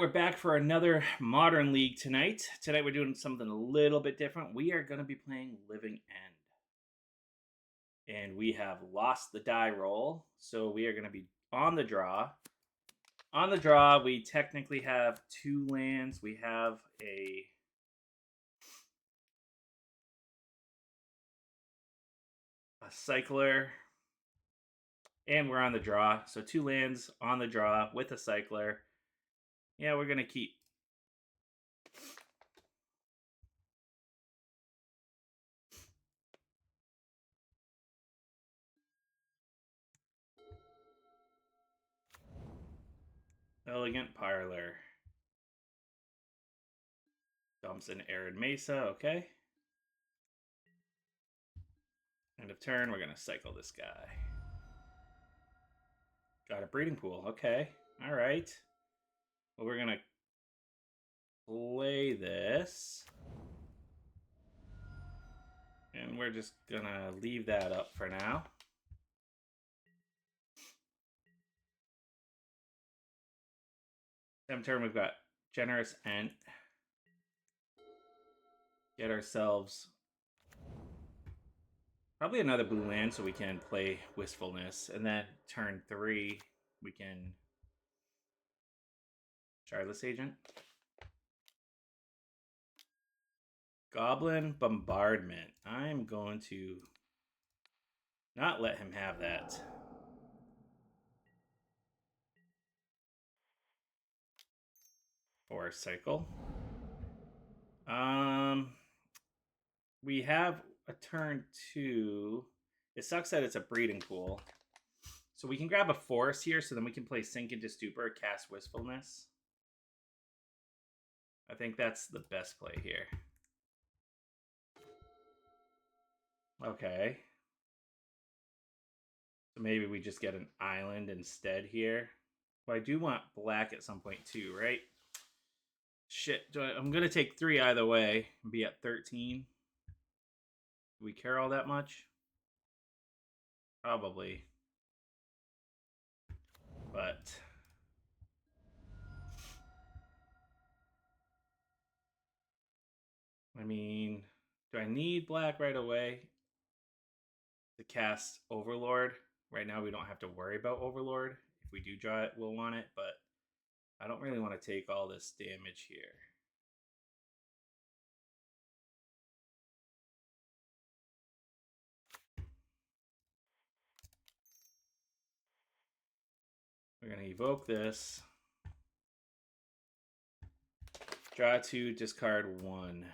we're back for another Modern League tonight. Tonight we're doing something a little bit different. We are going to be playing Living End. And we have lost the die roll, so we are going to be on the draw. On the draw, we technically have 2 lands. We have a cycler, and we're on the draw. So 2 lands on the draw with a cycler. Yeah, we're going to keep. Elegant Parlor. Dumps an Arid Mesa, okay. End of turn, we're going to cycle this guy. Got a breeding pool, okay. All right. Well, we're going to play this. And we're just going to leave that up for now. End turn, we've got Generous Ent. Get ourselves probably another blue land so we can play Wistfulness. And then turn 3, we can Shardless Agent. Goblin Bombardment. I'm going to not let him have that. Or cycle. We have a turn 2. It sucks that it's a breeding pool. So we can grab a forest here, so then we can play Sink into Stupor, cast Wistfulness. I think that's the best play here. Okay. So maybe we just get an island instead here. But I do want black at some point too, right? Shit, I'm going to take 3 either way and be at 13. Do we care all that much? Probably. But I mean, do I need black right away to cast Overlord? Right now we don't have to worry about Overlord. If we do draw it, we'll want it, but I don't really want to take all this damage here. We're going to evoke this. Draw 2, discard 1.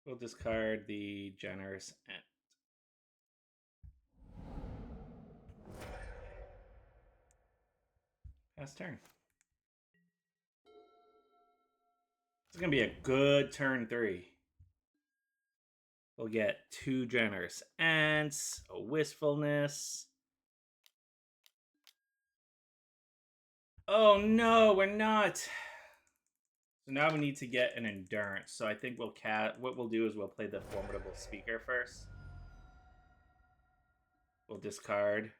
We'll discard the Generous Ent. Pass turn. This is going to be a good turn 3. We'll get 2 Generous Ents, a Wistfulness. Oh no, we're not. So now we need to get an Endurance. So I think what we'll do is we'll play the Formidable Speaker first. We'll discard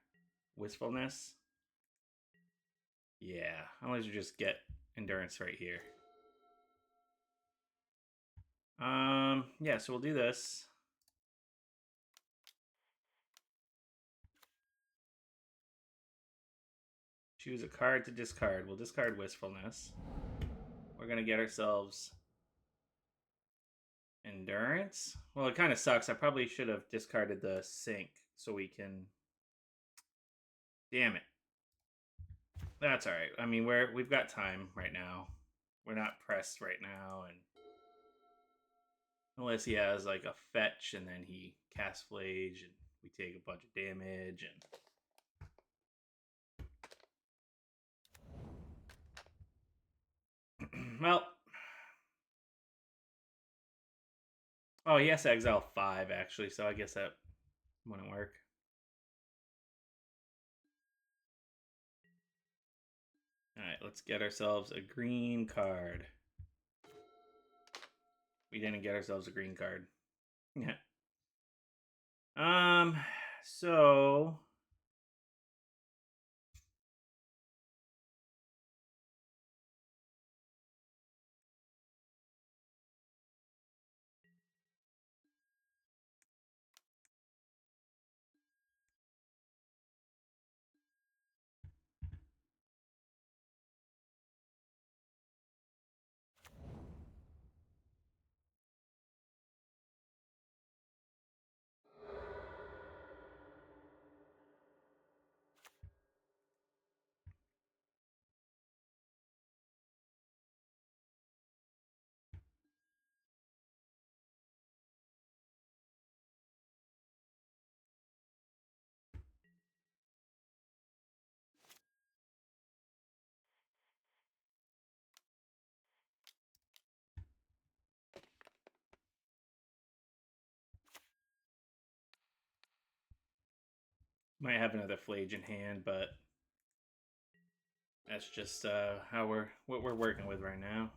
Wistfulness. Yeah, unless you just get Endurance right here. Yeah, so we'll do this. Choose a card to discard. We'll discard Wistfulness. We're going to get ourselves Endurance. Well, it kind of sucks. I probably should have discarded the Sink so we can... Damn it. That's all right. I mean, we've got time right now. We're not pressed right now, and unless he has like a fetch and then he casts Flage and we take a bunch of damage and well, oh, he has to exile 5 actually, so I guess that wouldn't work. All right, let's get ourselves a green card. We didn't get ourselves a green card. Yeah. So Might have another Flage in hand, but that's just what we're working with right now.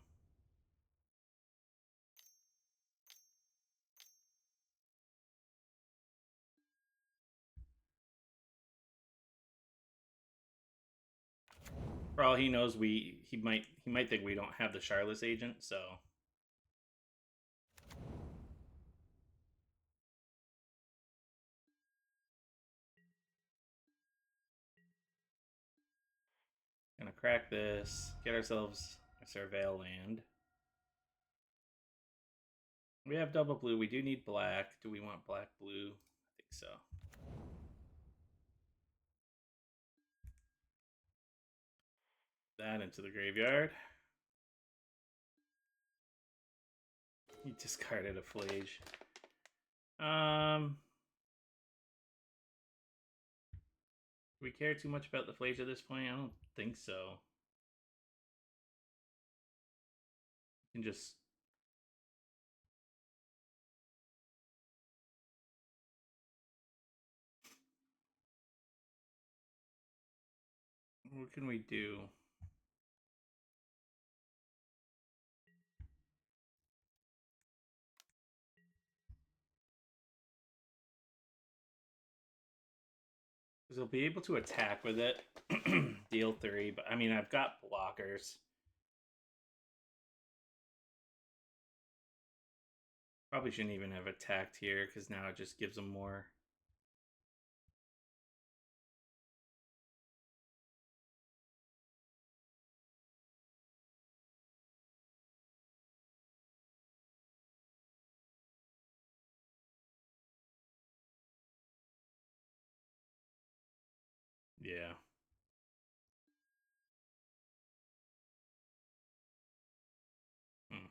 For all he knows, he might think we don't have the Charlotte's agent, so gonna crack this, get ourselves a Surveil land. We have double blue. We do need black. Do we want black blue? I think so. That into the graveyard. He discarded a Flage. Do we care too much about the Flage at this point? I don't think so. We can just what can we do? Because he'll be able to attack with it, deal 3. But I mean, I've got blockers. Probably shouldn't even have attacked here because now it just gives him more. Yeah. Hmm.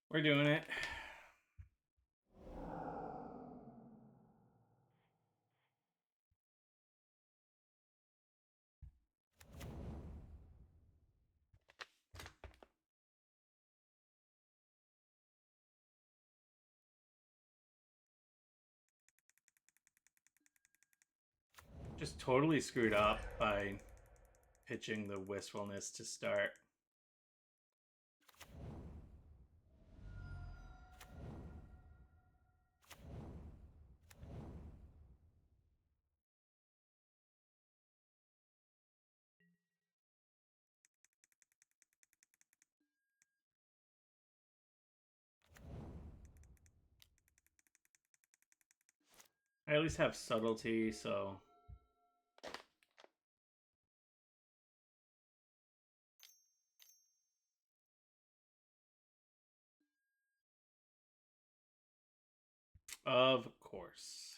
We're doing it. Just totally screwed up by pitching the wistfulness to start. I at least have subtlety, so of course.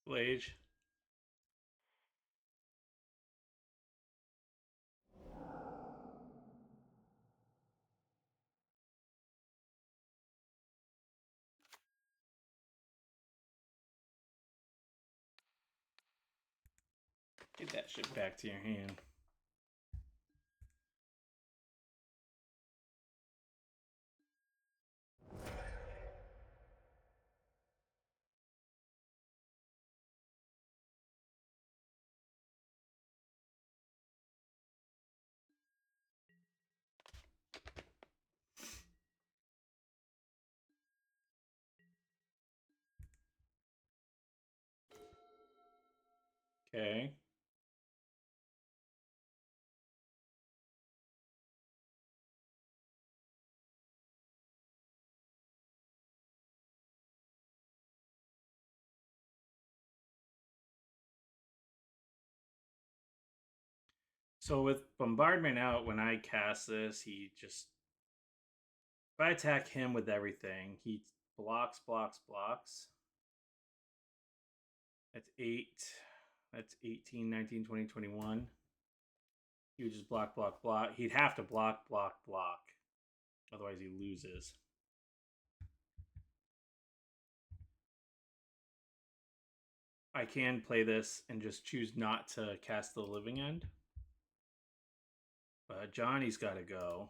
Blage. Get that shit back to your hand. Okay. So with bombardment out, when I cast this, he just if I attack him with everything, he blocks, blocks, blocks. That's 8. That's 18, 19, 20, 21. He would just block, block, block. He'd have to block, block, block. Otherwise, he loses. I can play this and just choose not to cast the living end. But Johnny's got to go.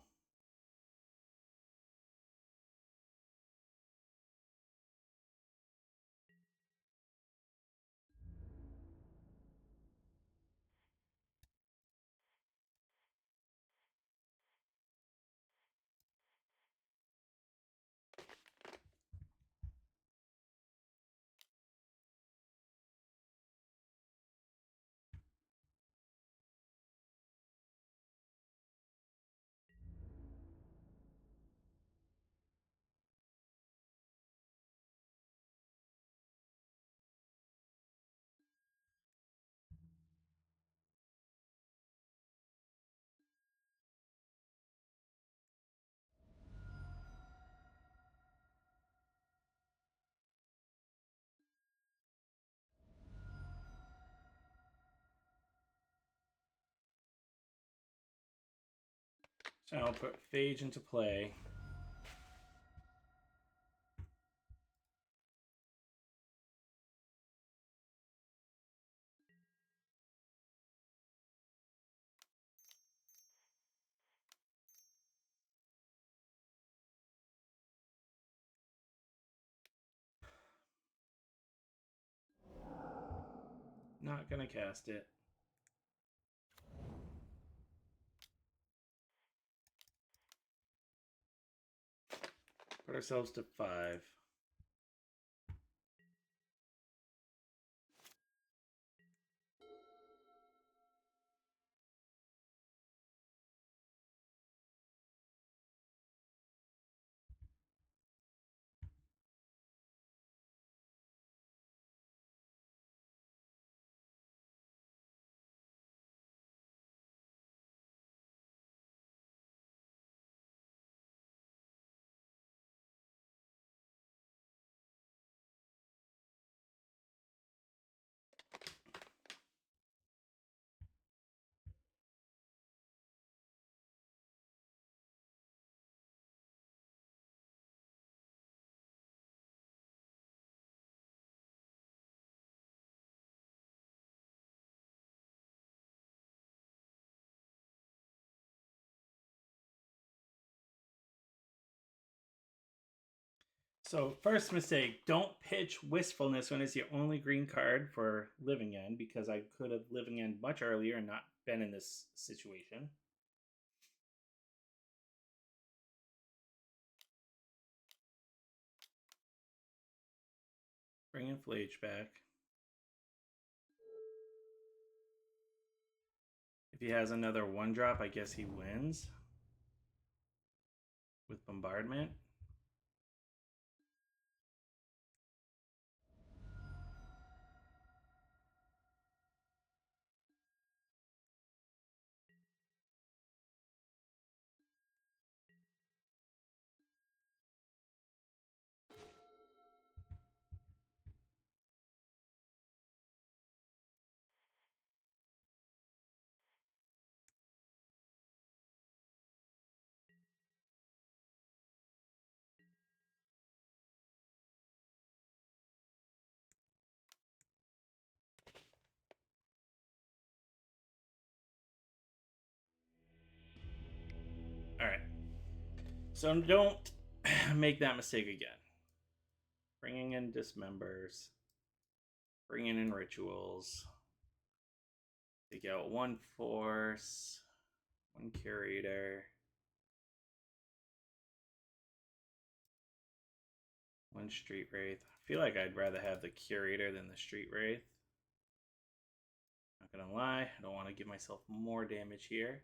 So I'll put Phage into play. Not gonna cast it. Put ourselves to 5. So first mistake, don't pitch Wistfulness when it's your only green card for Living End, because I could have Living End much earlier and not been in this situation. Bring in Flage back. If he has another 1-drop, I guess he wins with Bombardment. All right. So don't make that mistake again. Bringing in Dismembers. Bringing in Rituals. Take out 1 Force. 1 Curator. 1 Street Wraith. I feel like I'd rather have the Curator than the Street Wraith. Not gonna lie, I don't want to give myself more damage here.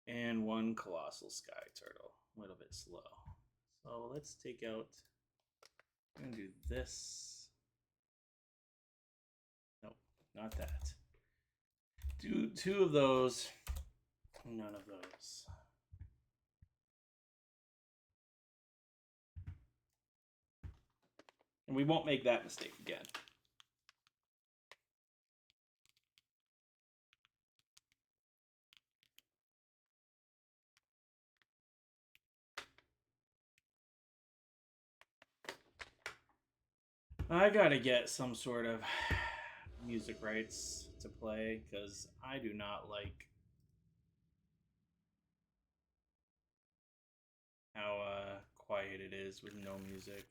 And one Colossal Sky Turtle. A little bit slow. So let's take out... I'm gonna do this. Nope, not that. Do two of those. None of those. And we won't make that mistake again. I gotta get some sort of music rights to play because I do not like how quiet it is with no music.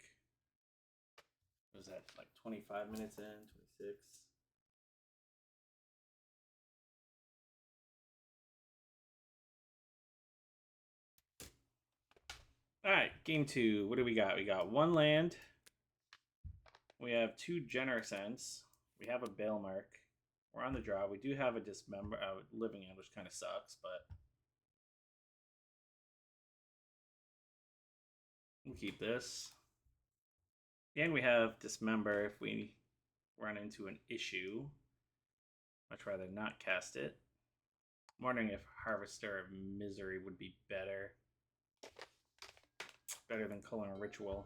Was that like 25 minutes in? 26? Alright, game 2. What do we got? We got one land. We have two Generous Ends. We have a Bail Mark. We're on the draw. We do have a Dismember, Living End, which kind of sucks, but we'll keep this. And we have Dismember if we run into an issue. Much rather not cast it. I'm wondering if Harvester of Misery would be better. Better than Culling Ritual.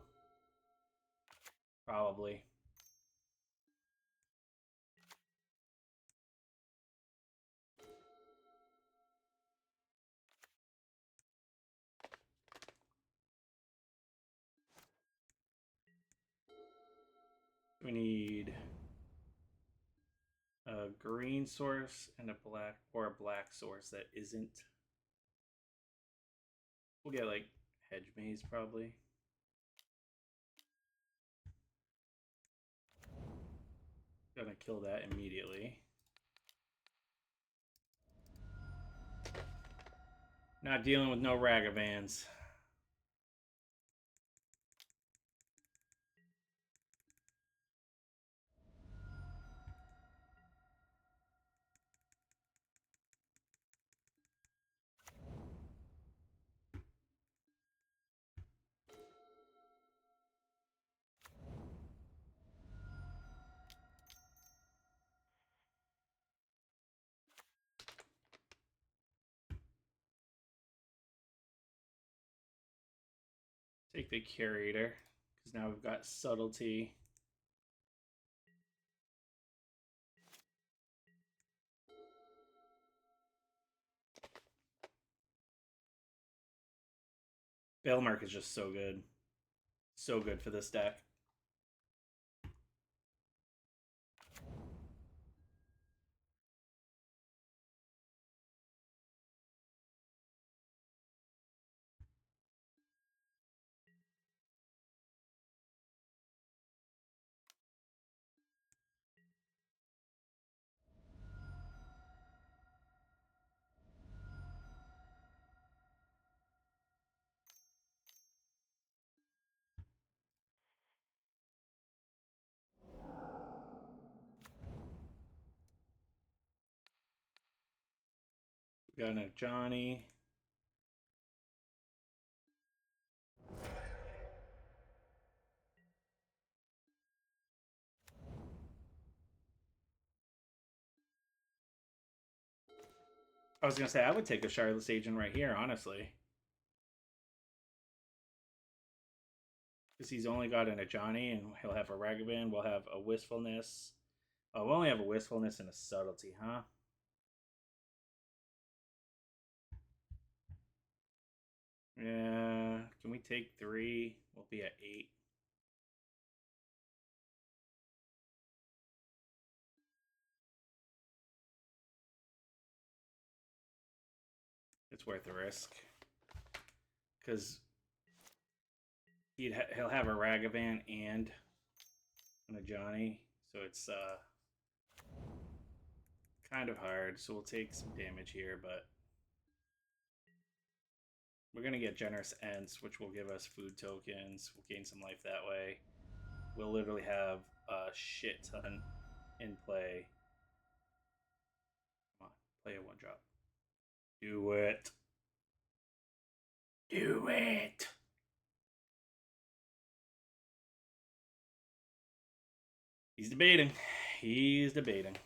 Probably. We need a green source and a black, or a black source that isn't. We'll get like Hedge Maze probably. Gonna kill that immediately. Not dealing with no Ragavans. Take the Curator, because now we've got Subtlety. Bailmark is just so good. So good for this deck. We got a Johnny. I was gonna say I would take a Charlotte's Agent right here, honestly. Because he's only got an Ajani and he'll have a Ragavan. We'll have a Wistfulness. Oh, we'll only have a Wistfulness and a Subtlety, huh? Yeah. Can we take 3? We'll be at 8. It's worth the risk. Because he'll have a Ragavan and an Ajani. So it's kind of hard. So we'll take some damage here, but we're going to get Generous Ends, which will give us food tokens. We'll gain some life that way. We'll literally have a shit ton in play. Play a 1-drop. Do it. Do it. He's debating. He's debating.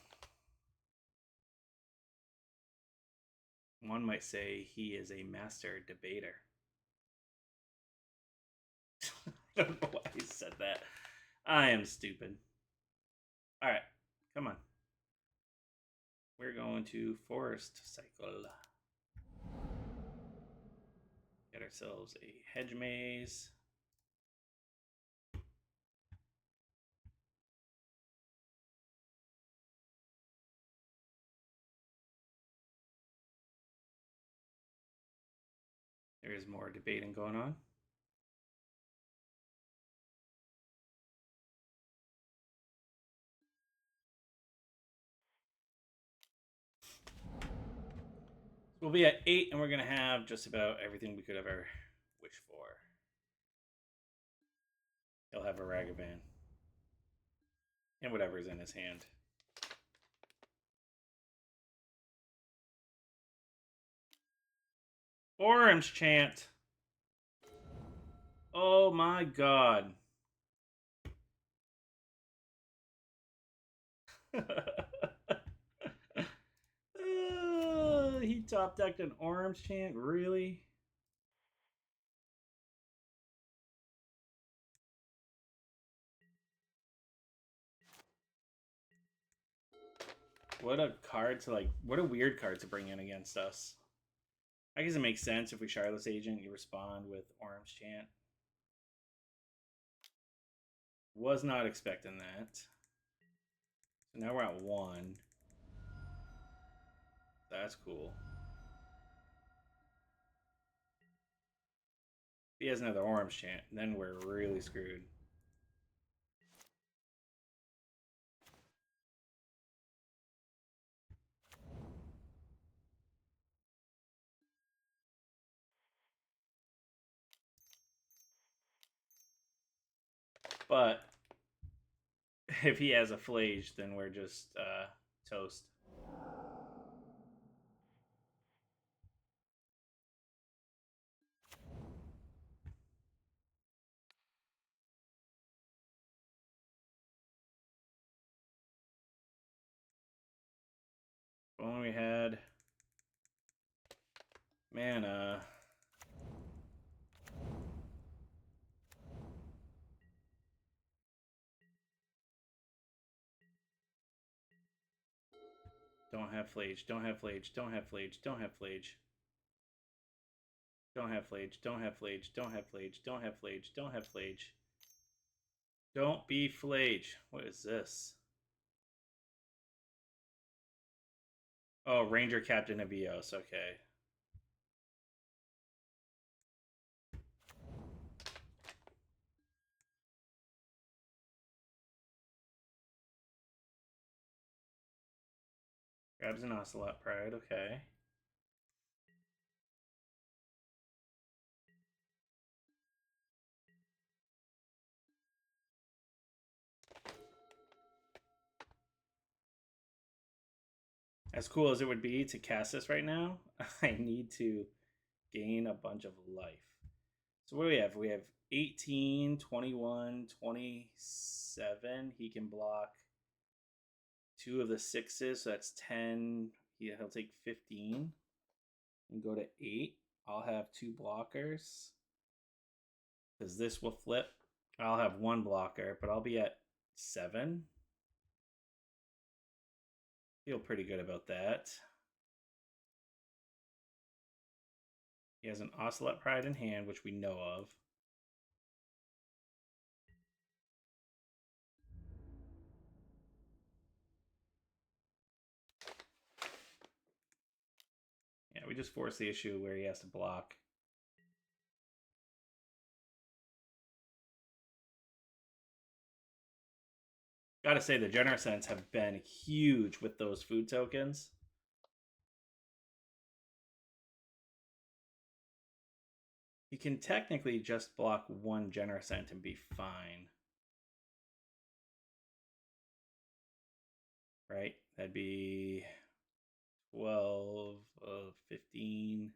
One might say he is a master debater. I don't know why he said that. I am stupid. All right, come on. We're going to Forest Cycle. Get ourselves a hedge maze. There is more debating going on. We'll be at 8, and we're going to have just about everything we could ever wish for. He'll have a Ragavan. And whatever's in his hand. Orange Chant. Oh my god. He top decked an Orange Chant? Really? What a card to like. What a weird card to bring in against us. I guess it makes sense if we Shardless Agent, you respond with Orange Chant. Was not expecting that. So now we're at 1. That's cool. If he has another Orange Chant, then we're really screwed. But if he has a Flage, then we're just toast. When we had mana. Don't have Flage, don't have Flage, don't have Flage, don't have Flage. Don't have Flage, don't have Flage, don't have Flage, don't have Flage, don't have Flage. Don't be Flage. What is this? Oh, Ranger Captain of Eos, okay. Grabs an Ocelot Pride, okay. As cool as it would be to cast this right now, I need to gain a bunch of life. So what do we have? We have 18, 21, 27. He can block 2 of the 6s, so that's 10. He'll take 15 and go to 8. I'll have 2 blockers because this will flip. I'll have 1 blocker, but I'll be at 7. Feel pretty good about that. He has an Ocelot Pride in hand, which we know of. Yeah, we just force the issue where he has to block. Gotta say, the Generous Sense have been huge with those food tokens. He can technically just block 1 Generous Sense and be fine. Right? That'd be 12, 15.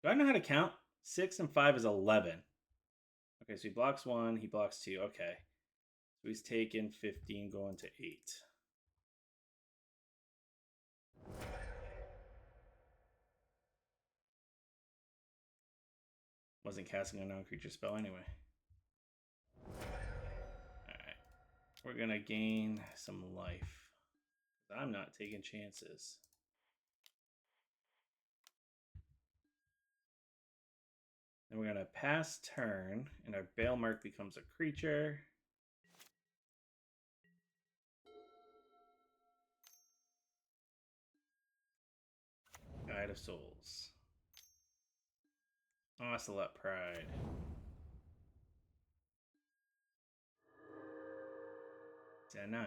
Do I know how to count? 6 and 5 is 11. Okay, so he blocks 1, he blocks 2. Okay. So he's taking 15 going to 8. Wasn't casting a non-creature spell anyway. Alright. We're going to gain some life. I'm not taking chances. And we're going to pass turn, and our Bale Mark becomes a creature. Guide of Souls. Ocelot Pride. It's at 9.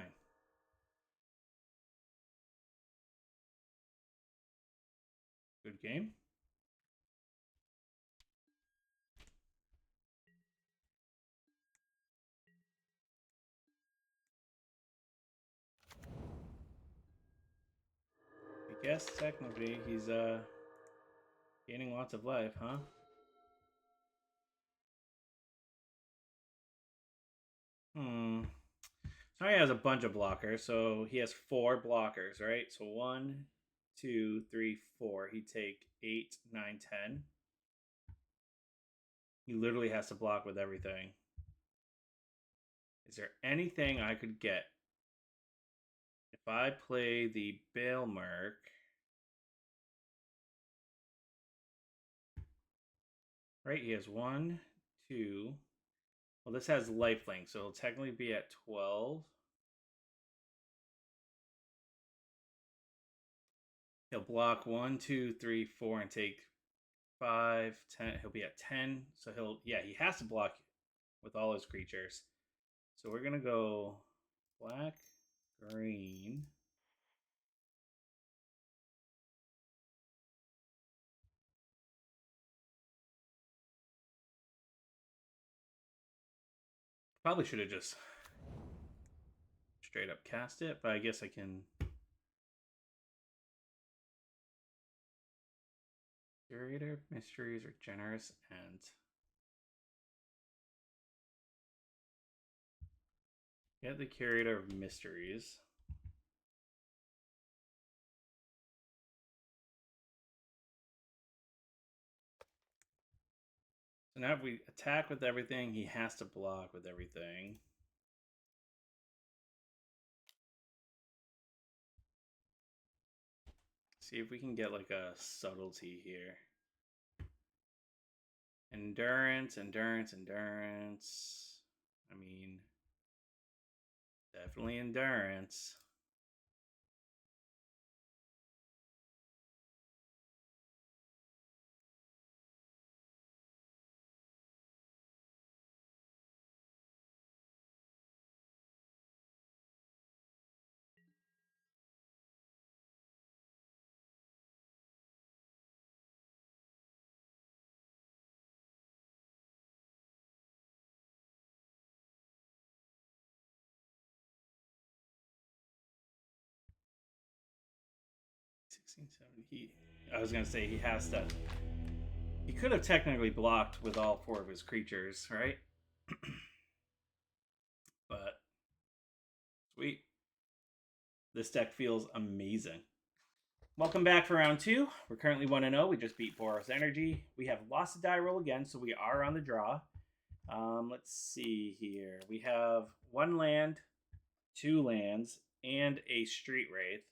Good game. I guess technically he's gaining lots of life, huh? So he has a bunch of blockers. So he has 4 blockers, right? So 1, 2, 3, 4. He'd take 8, 9, 10. He literally has to block with everything. Is there anything I could get? If I play the Bale Mark, right? He has 1, 2. Well, this has lifelink, so it'll technically be at 12. He'll block 1, 2, 3, 4, and take 5, 10. He'll be at 10. So he has to block with all his creatures. So we're gonna go black, green. Probably should have just straight up cast it, but I guess I can. Curator Mysteries are generous and get the Curator of Mysteries. So now if we attack with everything, he has to block with everything. See if we can get like a subtlety here. Endurance, endurance, endurance. I mean, definitely endurance. I was gonna say he has to. He could have technically blocked with all 4 of his creatures, right? But sweet. This deck feels amazing. Welcome back for round 2. We're currently 1-0. We just beat Boros Energy. We have lost a die roll again, so we are on the draw. Let's see here. We have 1 land, 2 lands, and a Street Wraith.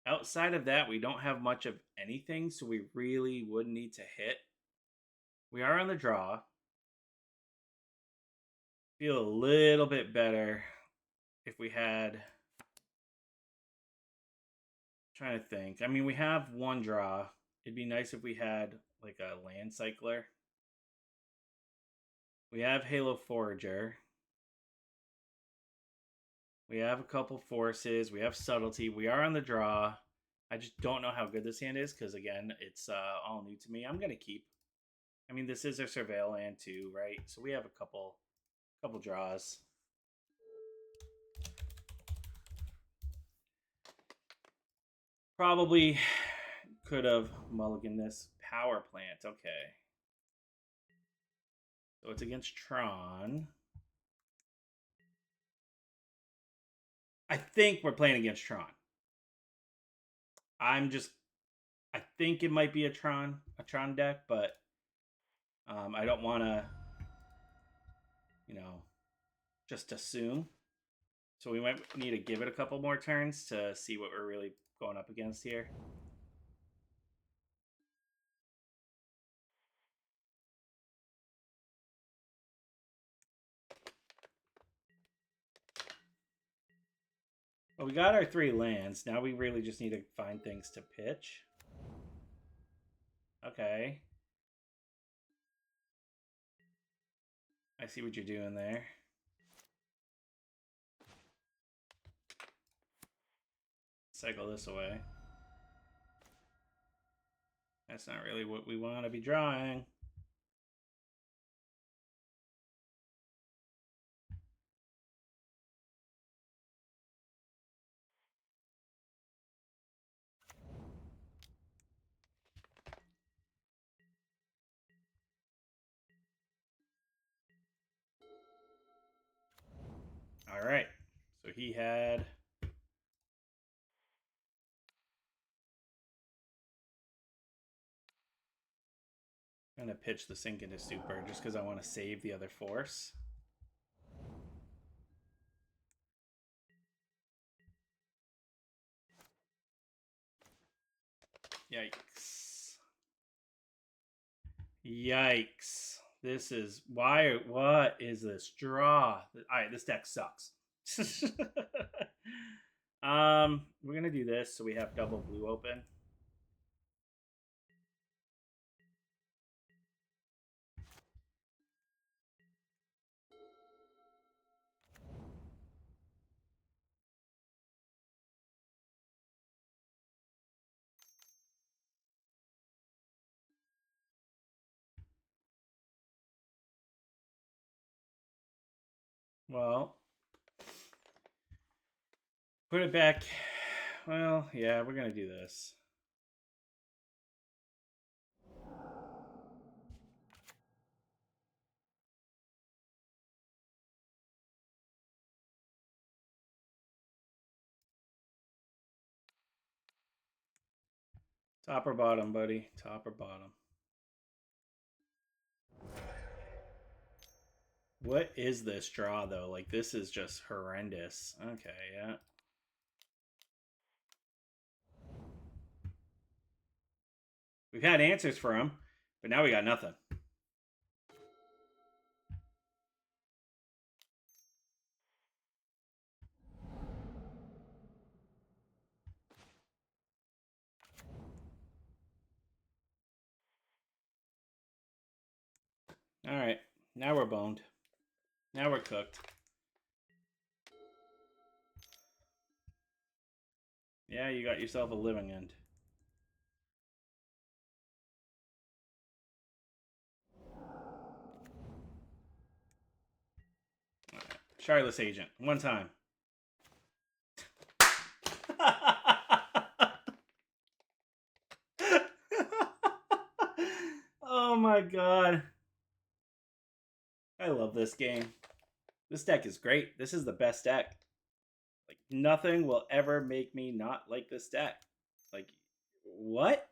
Outside of that, we don't have much of anything, so we really would need to hit. We are on the draw. Feel a little bit better if we had. Trying to think. I mean, we have 1 draw. It'd be nice if we had like a land cycler. We have Halo Forager. We have a couple forces. We have subtlety. We are on the draw. I just don't know how good this hand is because, again, it's all new to me. I'm going to keep. I mean, this is a surveil land too, right? So we have a couple draws. Probably could have mulliganed this power plant. Okay. So it's against Tron. I think we're playing against Tron. I think it might be a Tron deck, but I don't want to, just assume. So we might need to give it a couple more turns to see what we're really going up against here. Well, we got our 3 lands. Now we really just need to find things to pitch. Okay. I see what you're doing there. Cycle this away. That's not really what we want to be drawing. All right. So he had... I'm going to pitch the Sink into Super just because I want to save the other force. Yikes. Yikes. This is... What is this draw? Alright, this deck sucks. We're going to do this so we have double blue open. Well, put it back. Well, yeah, we're going to do this. Top or bottom, buddy? Top or bottom? What is this draw, though? Like, this is just horrendous. Okay, yeah. We've had answers for him, but now we got nothing. All right, now we're boned. Now we're cooked. Yeah, you got yourself a living end. Right. Charlotte's Agent, one time. Oh my god. I love this game. This deck is great. This is the best deck. Like, nothing will ever make me not like this deck. Like, what?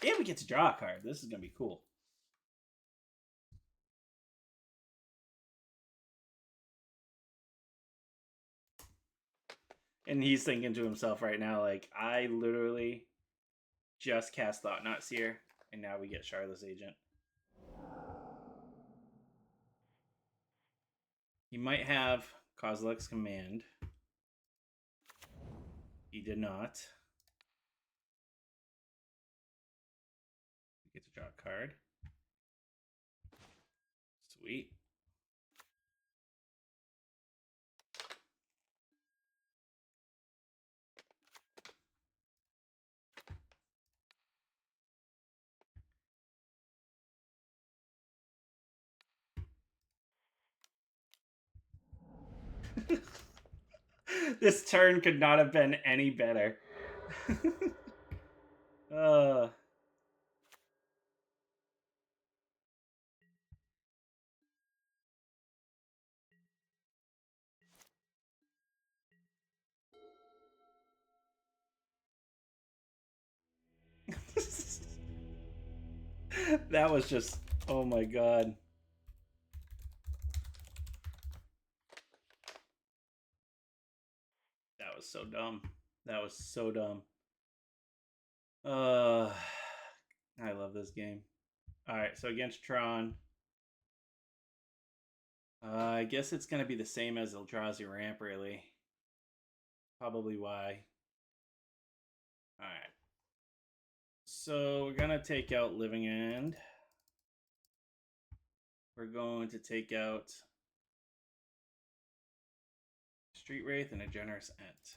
And we get to draw a card. This is going to be cool. And he's thinking to himself right now, like, I literally just cast Thought-Knot Seer, and now we get Charlotte's Agent. He might have Kozilek's Command. He did not. We get to draw a card. Sweet. This turn could not have been any better. uh that was just, oh my god. That was so dumb. That was so dumb. I love this game. Alright, so against Tron. I guess it's going to be the same as Eldrazi Ramp, really. Probably why. Alright. So we're going to take out Living End. We're going to take out Street Wraith and a Generous Ent.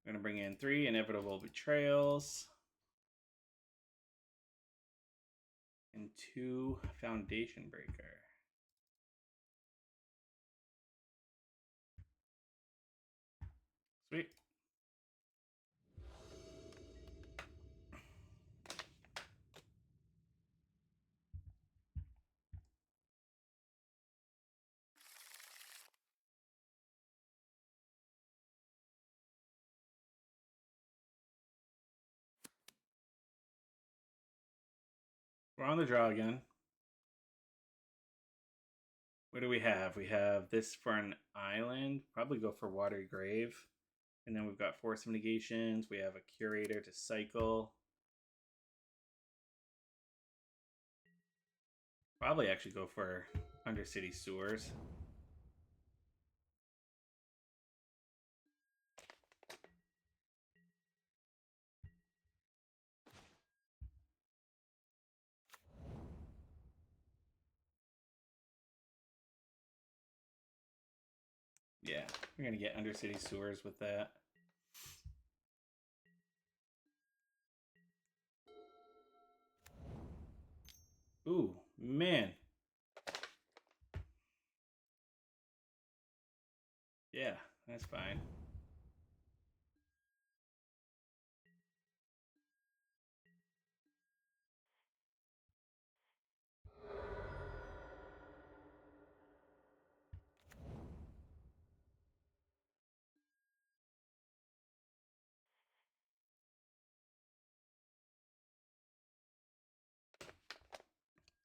We're going to bring in 3 Inevitable Betrayals. And 2 Foundation Breaker. Sweet. We're on the draw again. What do we have? We have this for an island. Probably go for Watery Grave. And then we've got Force of Negations. We have a Curator to cycle. Probably actually go for Undercity Sewers. Yeah, we're going to get Undercity Sewers with that. Ooh, man. Yeah, that's fine.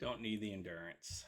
Don't need the endurance.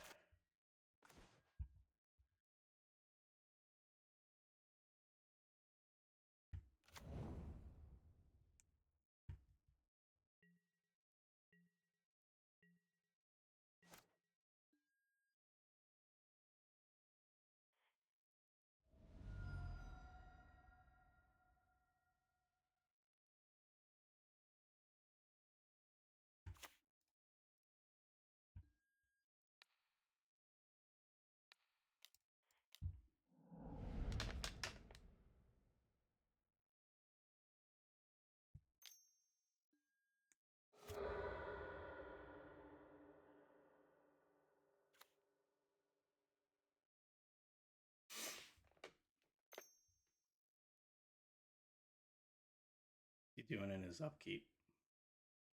He doing in his upkeep?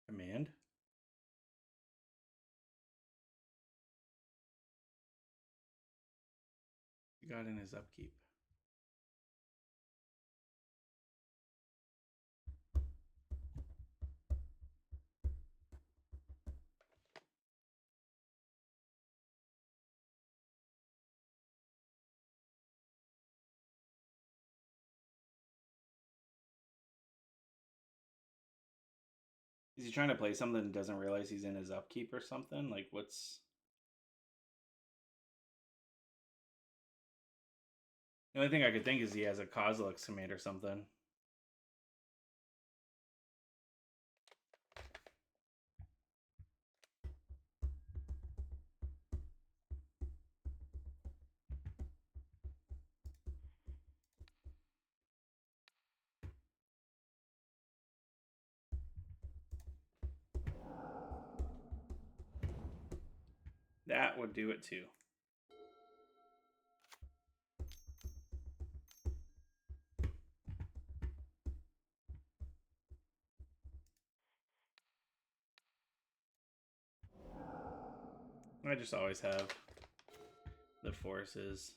Command? He got in his upkeep. Is he trying to play something and doesn't realize he's in his upkeep or something? Like, what's... The only thing I could think is he has a Kozilek's command or something. That would do it too. I just always have the forces.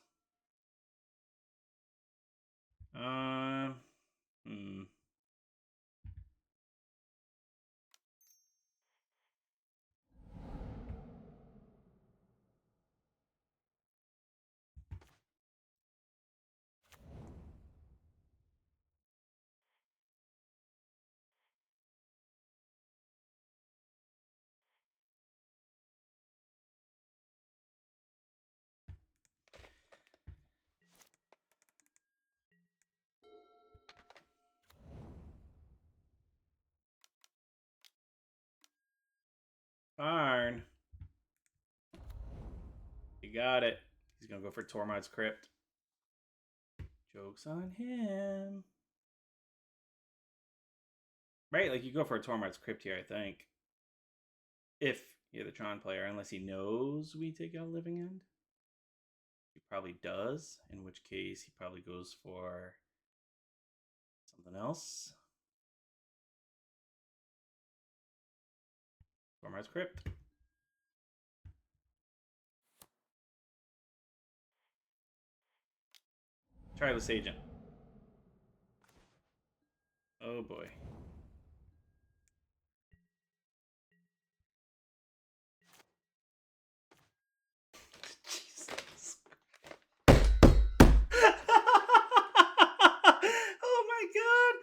Darn. You got it. He's gonna go for Tormod's Crypt. Joke's on him. Right, like you go for a Tormod's Crypt here, I think. If you're the Tron player, unless he knows we take out Living End. He probably does, in which case he probably goes for something else. Tormod's Crypt. Tireless Agent. Oh boy. Jesus. Oh my god.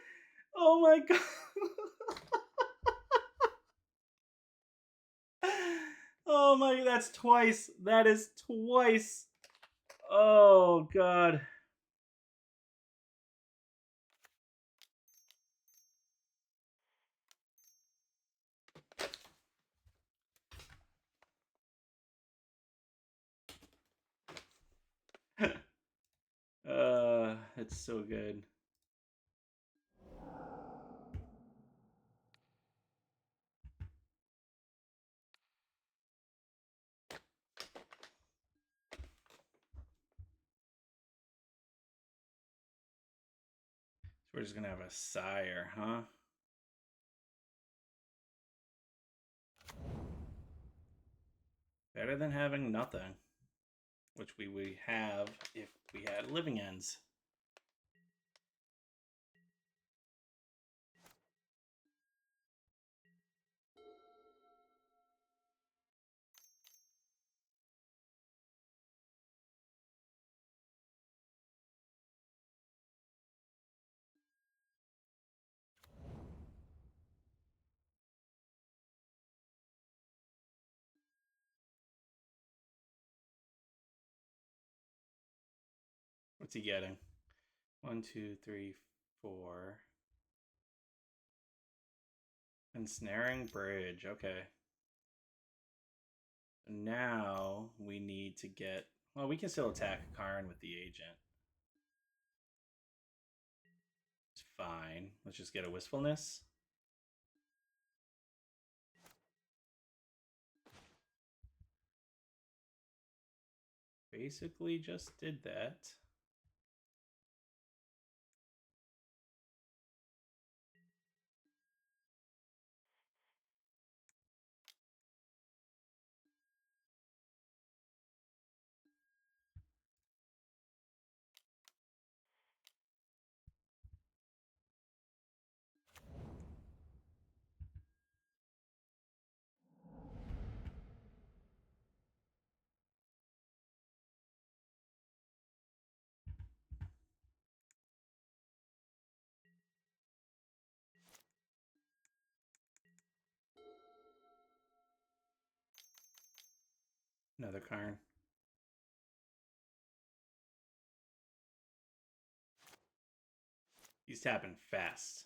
Oh my god. Oh my, that's twice. That is twice. Oh god. It's so good. So we're just gonna have a sire, huh? Better than having nothing, which we would have if we had Living Ends. What's he getting? 1, 2, 3, 4. Ensnaring Bridge. Okay. Now we need to get... Well, we can still attack Karn with the agent. It's fine. Let's just get a Wistfulness. Basically just did that. Another Karn. He's tapping fast.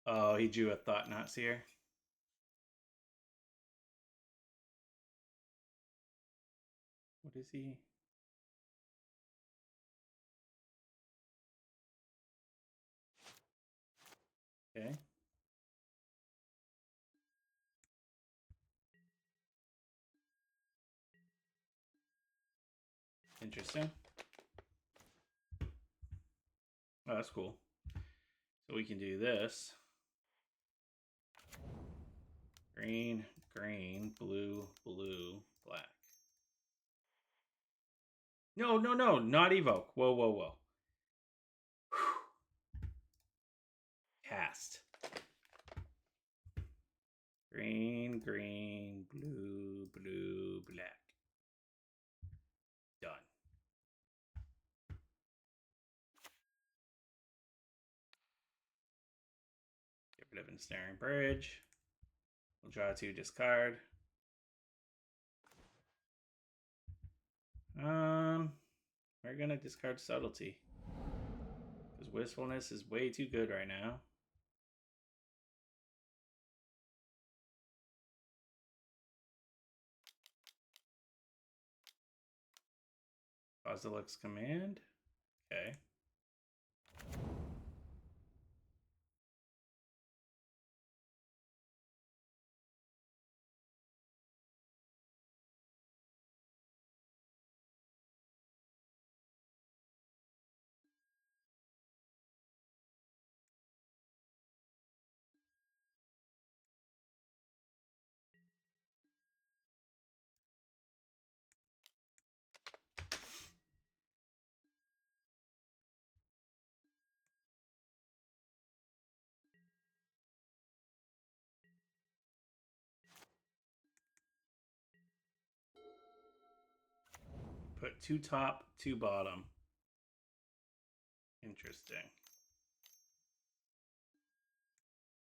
Oh, he drew a Thought-Knot Seer. What is he? Okay. Interesting. Oh, that's cool. So we can do this. Green, green, blue, blue, black. No, no, no, not evoke. Whoa, whoa, whoa. Cast. Green, green, blue, blue, black. Done. Get rid of Ensnaring Bridge. We'll draw 2, discard. We're gonna discard Subtlety. Because Wistfulness is way too good right now. Kozilek's Command. Okay. Put 2 top, 2 bottom. Interesting.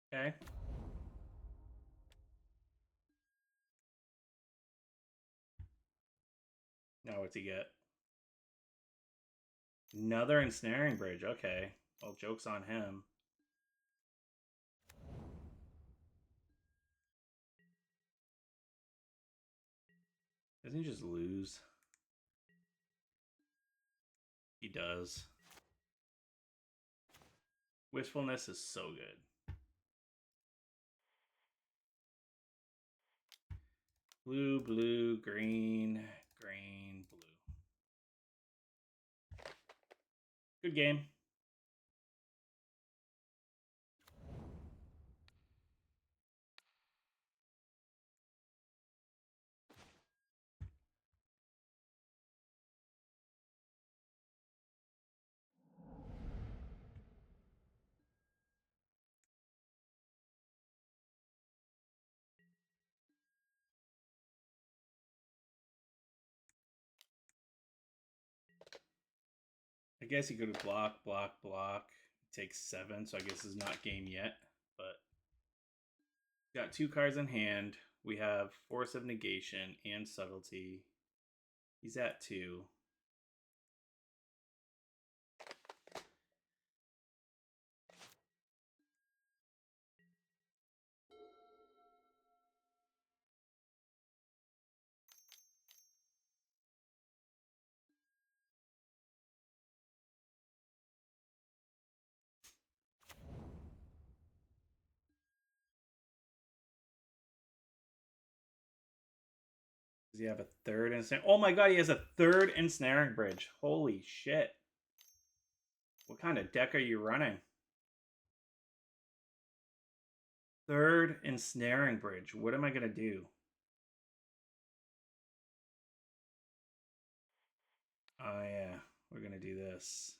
Okay. Now what's he get? Another Ensnaring Bridge. Okay. Well, joke's on him. Doesn't he just lose? He does. Wistfulness is so good. Blue, blue, green, green, blue. Good game. I guess he could have block, block, block. It takes 7, so I guess it's not game yet. But got 2 cards in hand. We have Force of Negation and Subtlety. He's at 2. Does he have a third ensnaring? Oh my god, he has a third ensnaring bridge. Holy shit. What kind of deck are you running? Third ensnaring bridge. What am I going to do? Oh yeah, we're going to do this.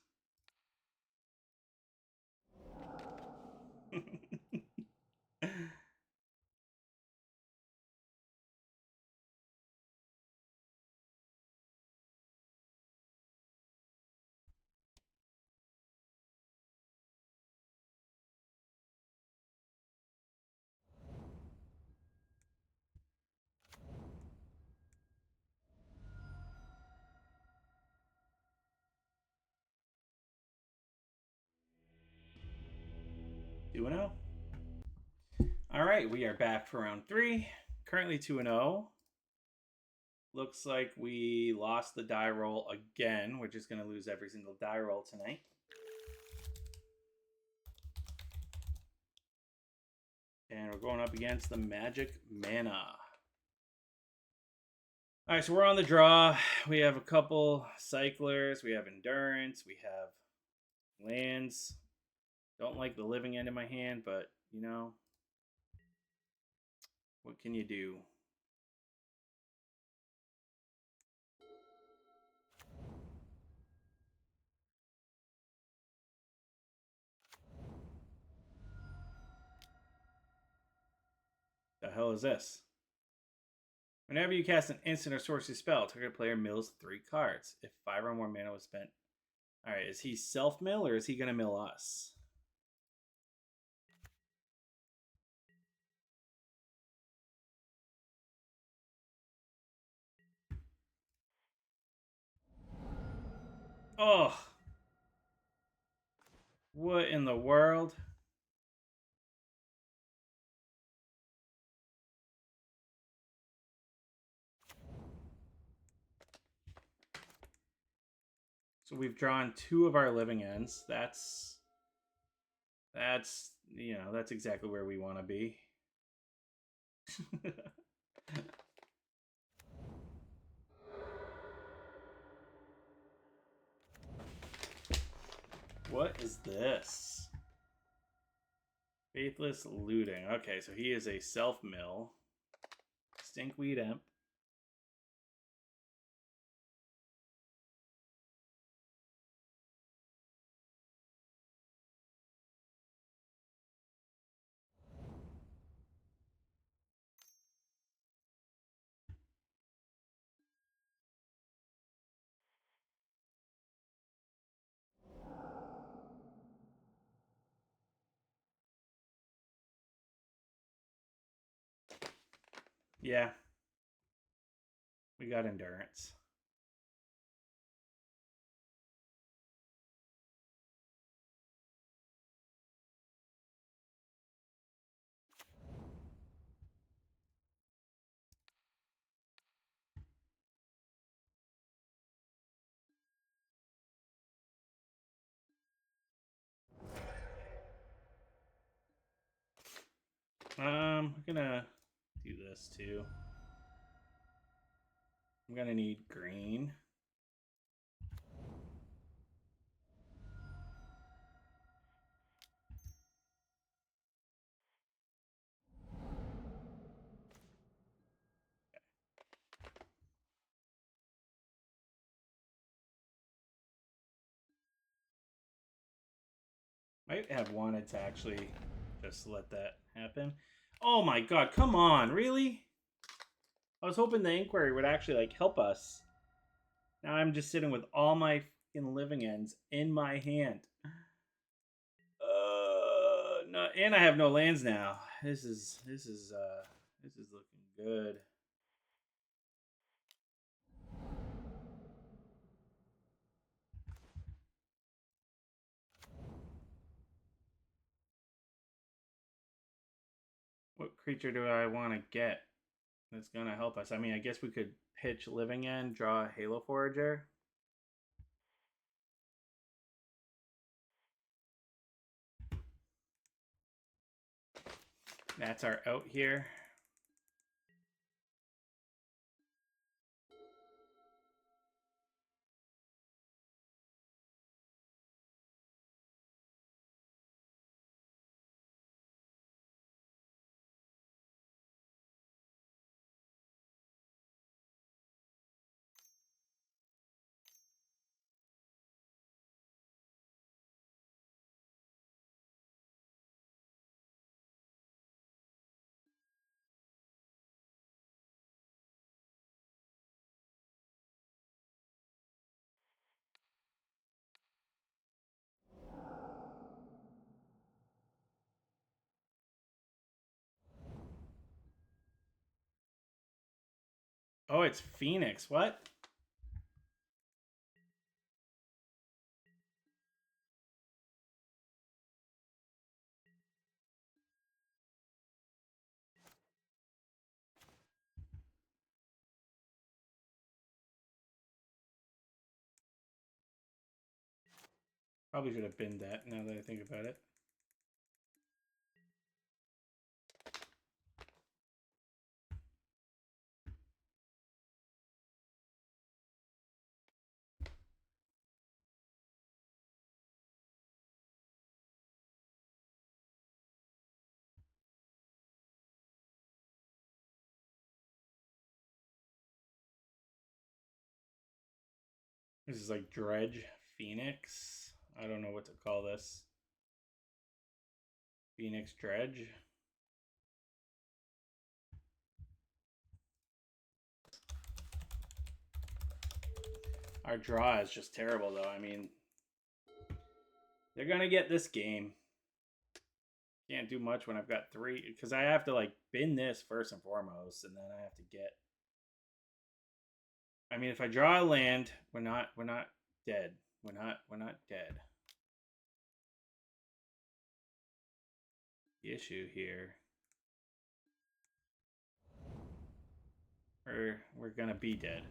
Two and 0. All right, we are back for round 3. Currently 2-0. Looks like we lost the die roll again. We're just going to lose every single die roll tonight. And we're going up against the Magic Mana. All right, so we're on the draw. We have a couple cyclers. We have endurance. We have lands. Don't like the living end in my hand, but, you know, What can you do? The hell is this? Whenever you cast an instant or sorcery spell, target player mills 3 cards. If 5 or more mana was spent. Alright, is he self-mill or is he going to mill us? Oh! What in the world? So we've drawn 2 of our living ends. That's that's exactly where we want to be. What is this? Faithless Looting. Okay, so he is a self-mill. Stinkweed Imp. Yeah. We got endurance. We're gonna do this too. I'm gonna need green. Might have wanted to actually just let that happen. Oh my god, come on, really? I was hoping the inquiry would actually like help us. Now I'm just sitting with all my fucking living ends in my hand. No, and I have no lands now. This is looking good. What creature do I want to get that's gonna help us? I mean, I guess we could pitch living end, draw a Halo Forager. That's our out here. Oh, it's Phoenix. What? Probably should have been that now that I think about it. This is like Dredge Phoenix. I don't know what to call this. Phoenix Dredge. Our draw is just terrible, though. I mean, they're going to get this game. Can't do much when I've got 3. Because I have to, like, bin this first and foremost. And then I have to get... I mean, if I draw a land, we're not dead. We're not dead. The issue here... We're going to be dead.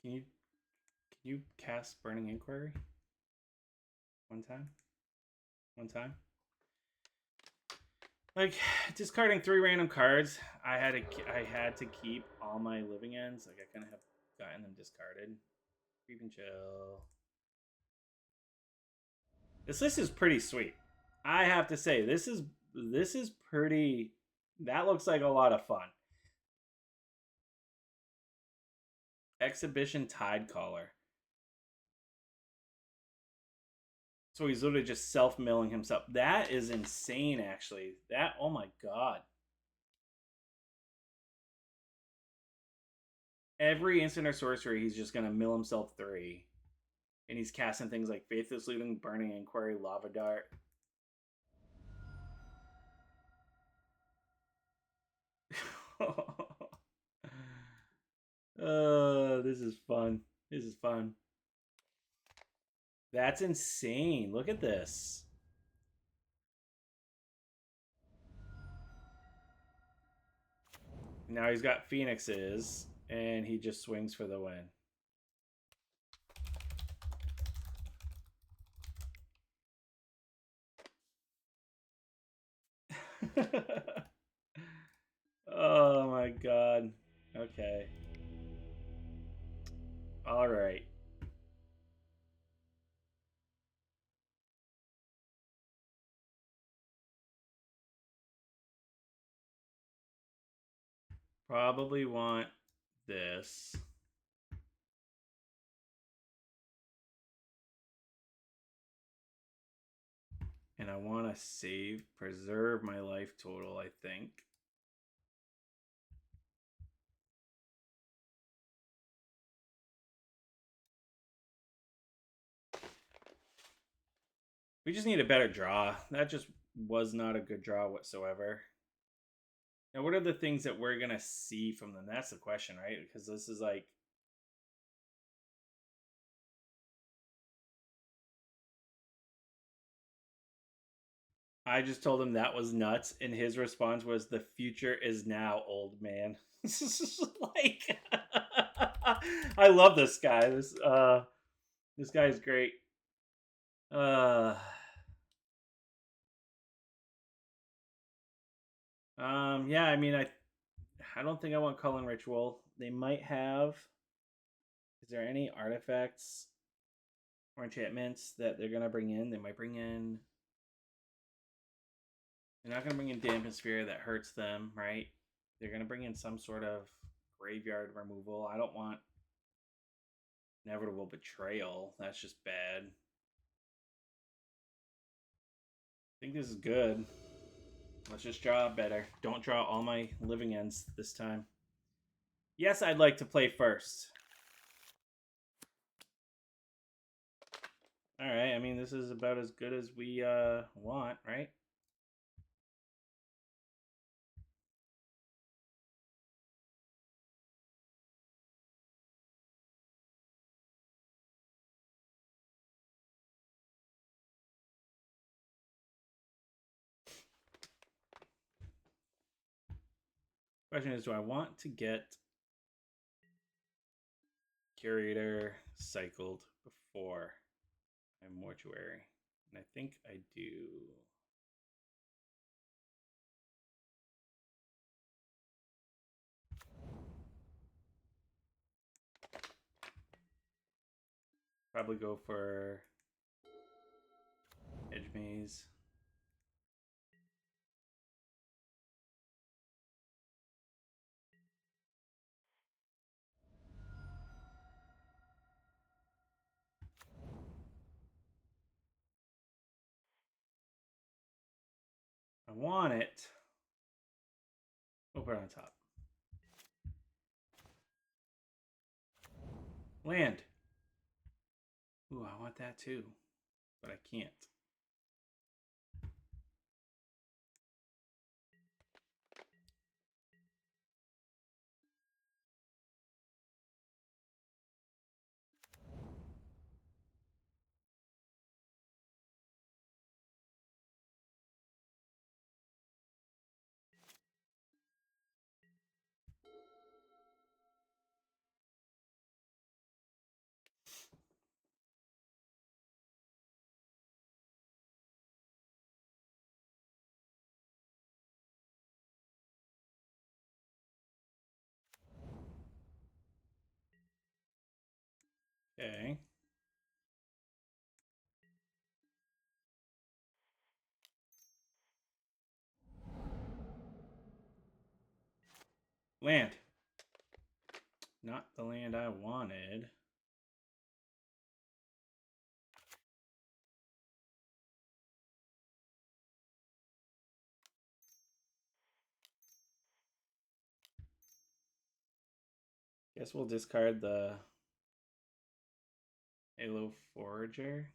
Can you cast Burning Inquiry? One time? Like, discarding 3 random cards, I had to keep all my living ends. Like, I kind of have gotten them discarded. Creep and Chill. This list is pretty sweet. I have to say, this is pretty... That looks like a lot of fun. Exhibition Tidecaller. So he's literally just self-milling himself. That is insane, actually. That, oh my god. Every instant or sorcery, he's just going to mill himself 3. And he's casting things like Faithless Looting, Burning Inquiry, Lava Dart. This is fun. This is fun. That's insane. Look at this. Now he's got Phoenixes, and he just swings for the win. Oh my god. Okay. All right. Probably want this. And I want to preserve my life total, I think. We just need a better draw. That just was not a good draw whatsoever. Now, what are the things that we're going to see from them? That's the question, right? Because this is like... I just told him that was nuts, and his response was, "The future is now, old man." Like... I love this guy. This guy is great. Yeah, I mean, I don't think I want Cullen Ritual. They might have... Is there any artifacts or enchantments that they're going to bring in? They might bring in... They're not going to bring in Dampen Sphere. That hurts them, right? They're going to bring in some sort of graveyard removal. I don't want Inevitable Betrayal. That's just bad. I think this is good. Let's just draw better. Don't draw all my living ends this time. Yes, I'd like to play first. Alright, I mean, this is about as good as we want, right? Question is, do I want to get Curator cycled before my Mortuary? And I think I do. Probably go for Edge Maze. I want it. We'll put it on top. Land. Ooh, I want that too, but I can't. Okay. Land. Not the land I wanted. Guess we'll discard the Halo Forager.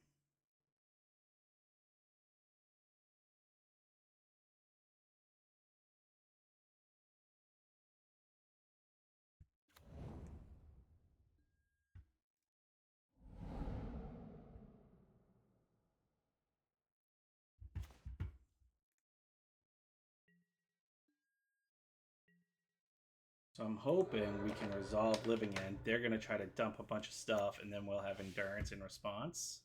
So I'm hoping we can resolve Living End. They're going to try to dump a bunch of stuff, and then we'll have Endurance in response.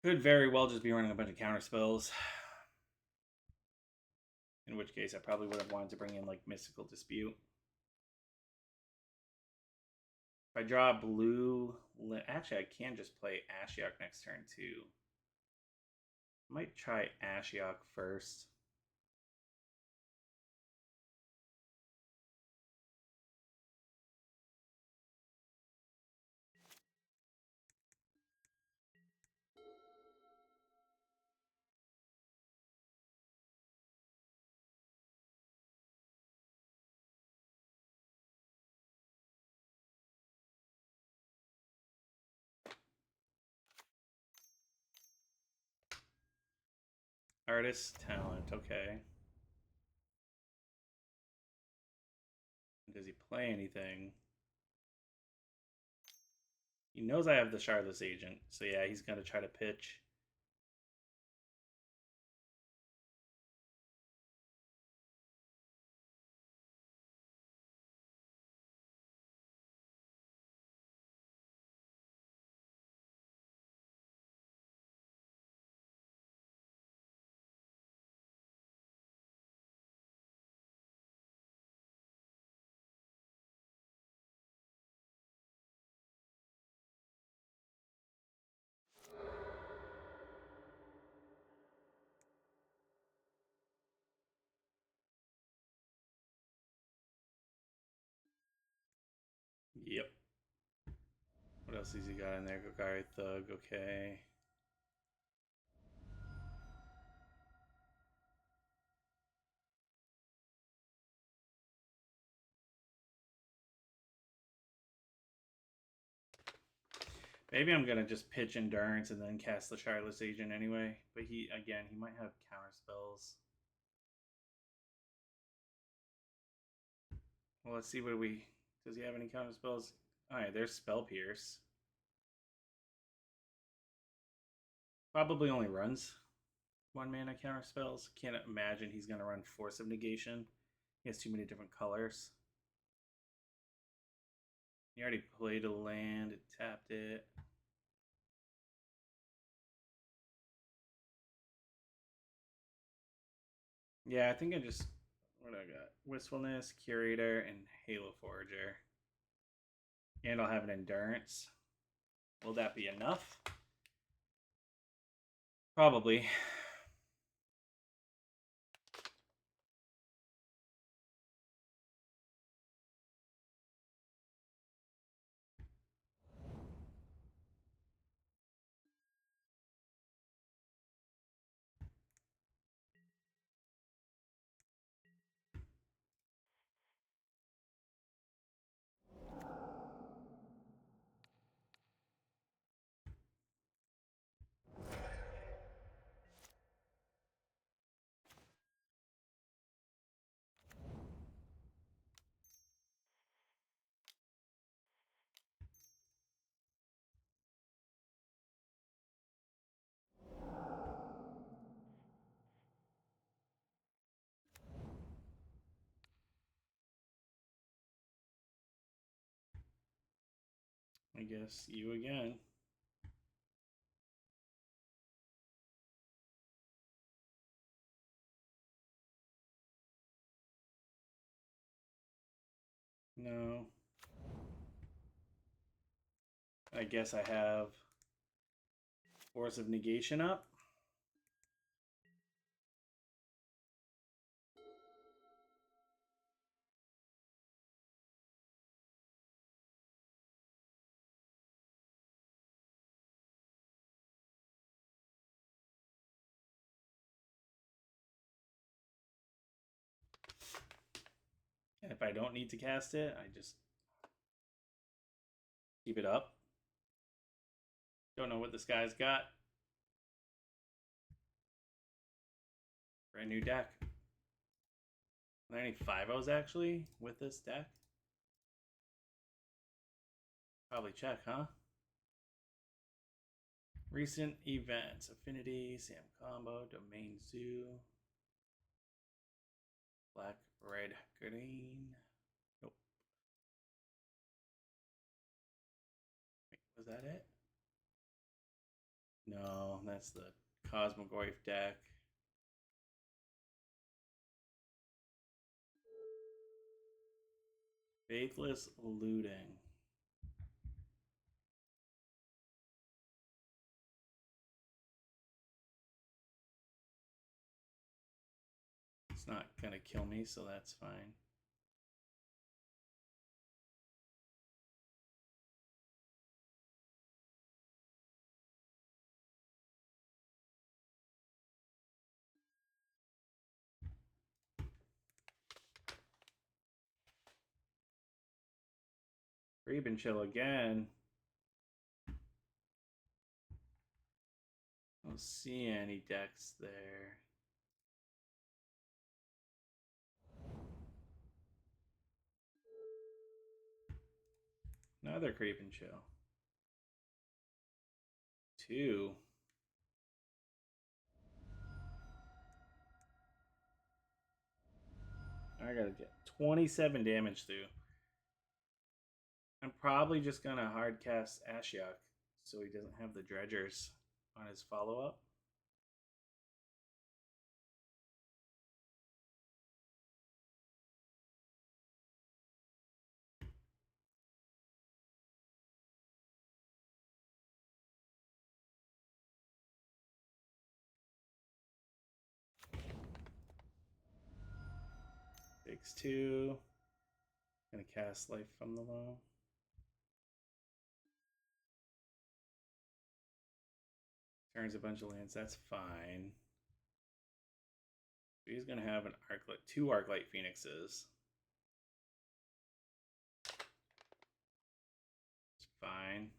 Could very well just be running a bunch of counter spells. In which case, I probably would have wanted to bring in, like, Mystical Dispute. If I draw blue... Actually, I can just play Ashiok next turn, too. I might try Ashiok first. Artist talent, okay. Does he play anything? He knows I have the Shardless Agent, so yeah, he's going to try to pitch. Yep. What else has he got in there? Golgari Thug, okay. Maybe I'm going to just pitch Endurance and then cast the Shardless Agent anyway. But he might have counter spells. Well, let's see what we... Does he have any counter spells? Alright, there's Spell Pierce. Probably only runs 1 mana counter spells. Can't imagine he's going to run Force of Negation. He has too many different colors. He already played a land, it tapped it. Yeah, I think I just... What do I got? Wistfulness, Curator, and Halo Forager. And I'll have an Endurance. Will that be enough? Probably. I guess you again. No. I guess I have Force of Negation up. And if I don't need to cast it, I just keep it up. Don't know what this guy's got. Brand new deck. Are there any 5-0s actually with this deck? Probably check, huh? Recent events. Affinity, Sam Combo, Domain Zoo. Black, red, green. Nope. Wait, was that it? No, that's the Cosmogoyf deck. Faithless Looting. It's not gonna kill me, so that's fine. Reben Chill again. I don't see any decks there. Another Creep and Chill. 2. I gotta get 27 damage through. I'm probably just gonna hard cast Ashiok so he doesn't have the dredgers on his follow-up. Takes 2. Gonna cast Life from the Low. Turns a bunch of lands. That's fine. So he's gonna have an Arclight, 2 Arclight Phoenixes. It's fine.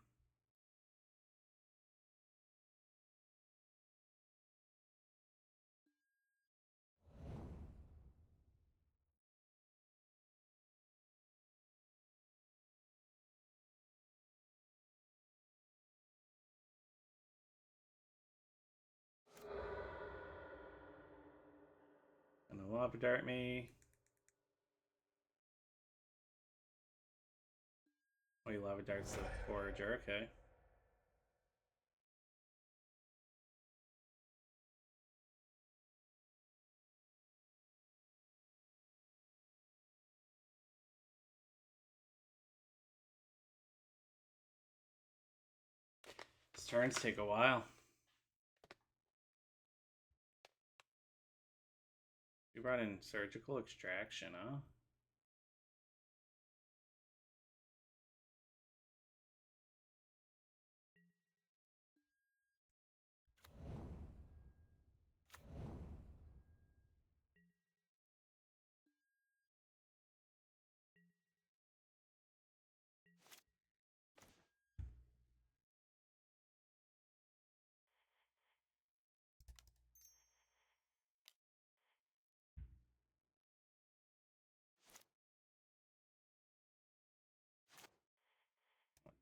Gonna Lava Dart me. Oh, you Lava Darts the Forager, okay. His turns take a while. We brought in Surgical Extraction, huh?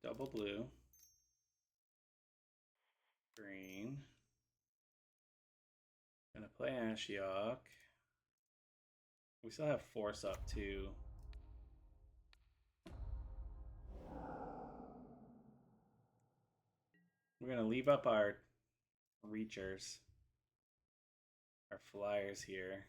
Double blue. Green. Gonna play Ashiok. We still have Force up too. We're gonna leave up our reachers, our flyers here.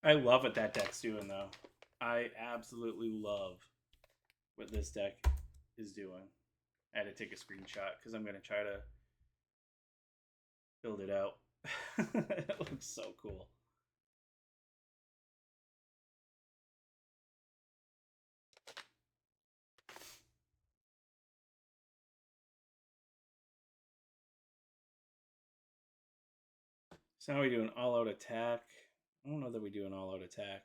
I love what that deck's doing, though. I absolutely love what this deck is doing. I had to take a screenshot because I'm going to try to build it out. It looks so cool. So now we do an all-out attack. I don't know that we do an all-out attack.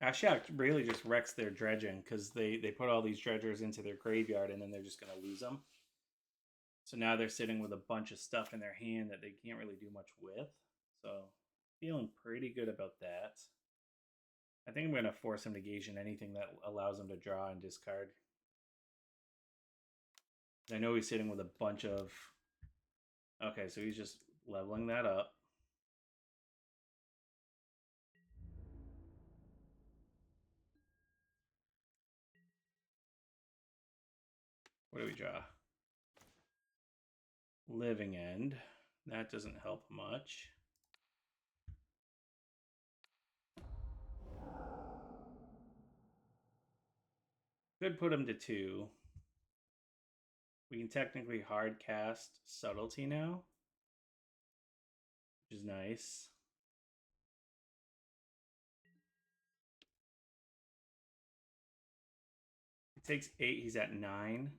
Ashiok really just wrecks their dredging because they put all these dredgers into their graveyard and then they're just going to lose them. So now they're sitting with a bunch of stuff in their hand that they can't really do much with. So feeling pretty good about that. I think I'm going to force him to gauge in anything that allows him to draw and discard. I know he's sitting with a bunch of... Okay, so he's just leveling that up. What do we draw? Living End. That doesn't help much. Could put him to 2. We can technically hard cast Subtlety now, which is nice. It takes 8, he's at 9.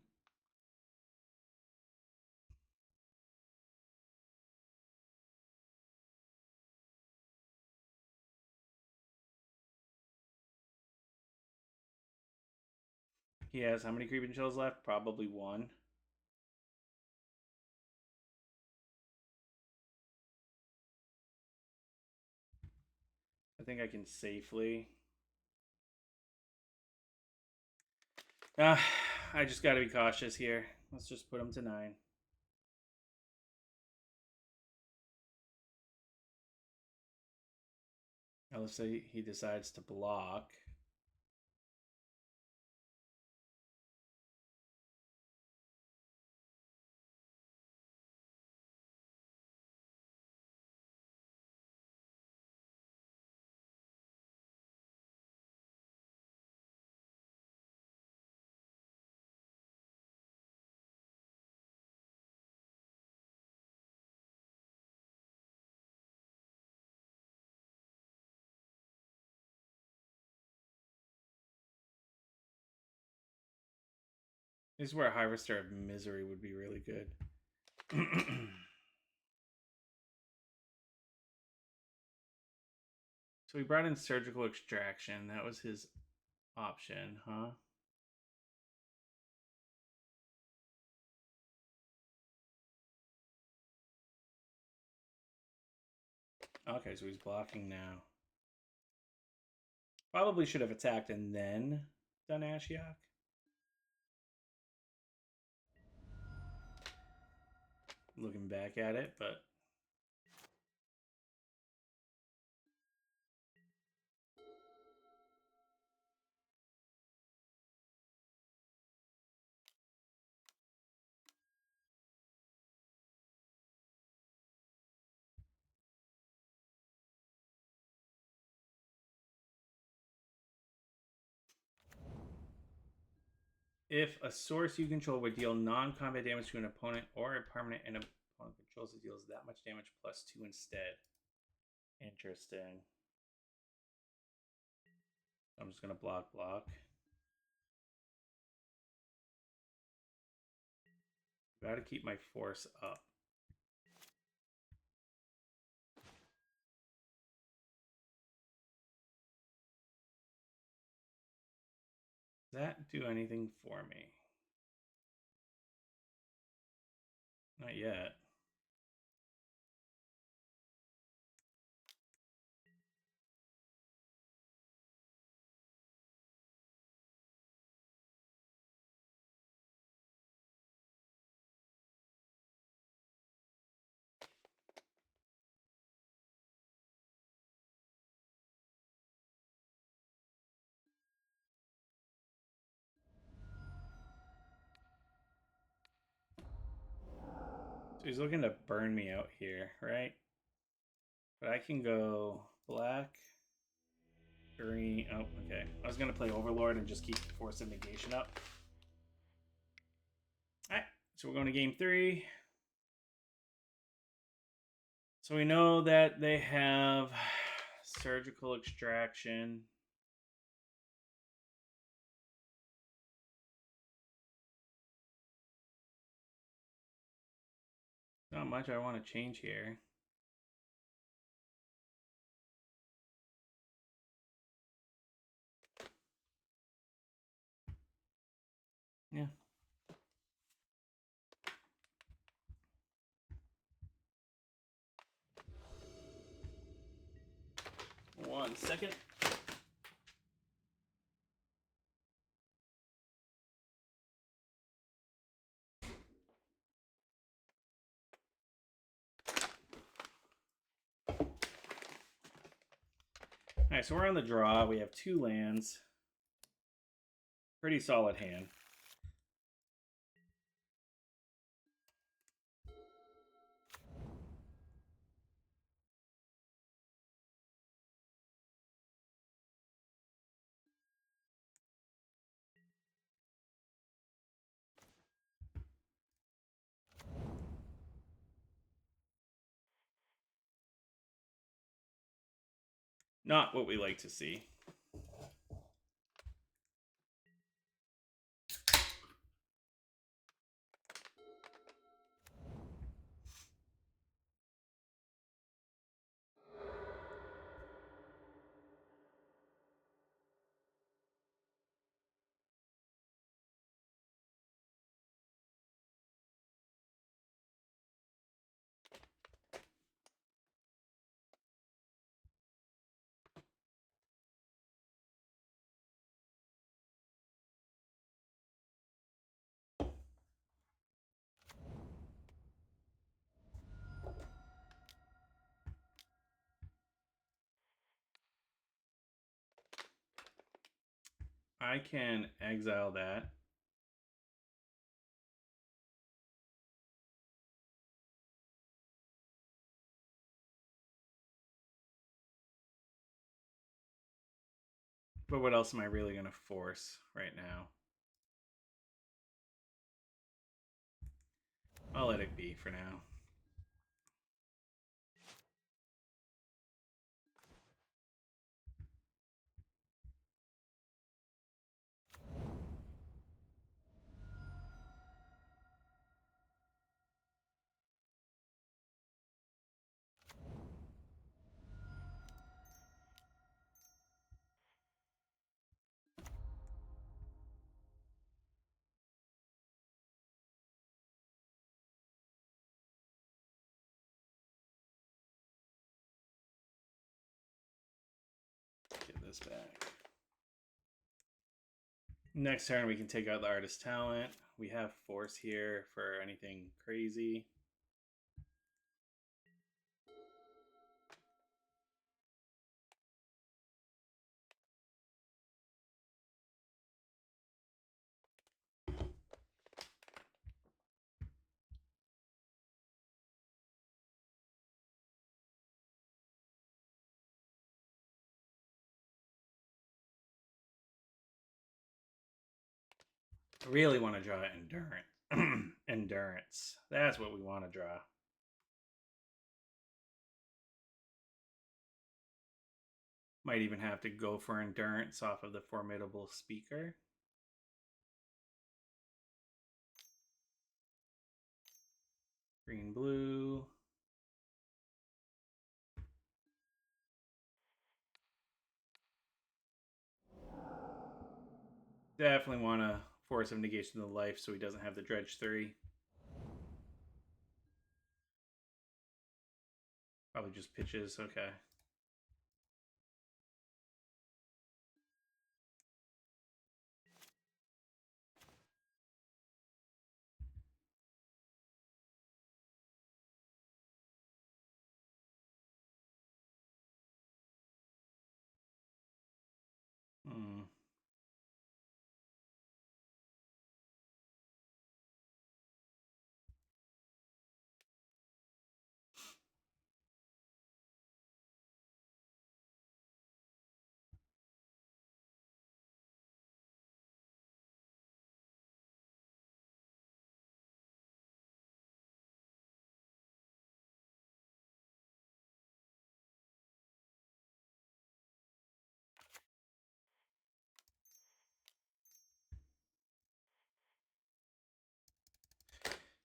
He has how many Creeping Chills left? Probably 1. I think I can safely... I just got to be cautious here. Let's just put him to 9. Now let's say he decides to block. This is where Harvester of Misery would be really good. So we brought in Surgical Extraction. That was his option, huh? Okay, so he's blocking now. Probably should have attacked and then done Ashiok. Looking back at it, but... If a source you control would deal non-combat damage to an opponent or a permanent an opponent controls, it deals that much damage +2 instead. Interesting. I'm just gonna block. Gotta keep my force up. Does that do anything for me? Not yet. So he's looking to burn me out here, right? But I can go black, green. Oh, okay. I was going to play Overlord and just keep Force of Negation up. All right. So we're going to game 3. So we know that they have surgical extraction. Not much I want to change here. Yeah. One second. All right, so we're on the draw. We have 2 lands. Pretty solid hand. Not what we like to see. I can exile that. But what else am I really going to force right now? I'll let it be for now. Get this back. Next turn, we can take out the Artist Talent. We have force here for anything crazy. Really want to draw endurance. Endurance. That's what we want to draw. Might even have to go for endurance off of the formidable speaker. Green, blue. Definitely want to force him negation of the life so he doesn't have the Dredge 3. Probably just pitches. Okay.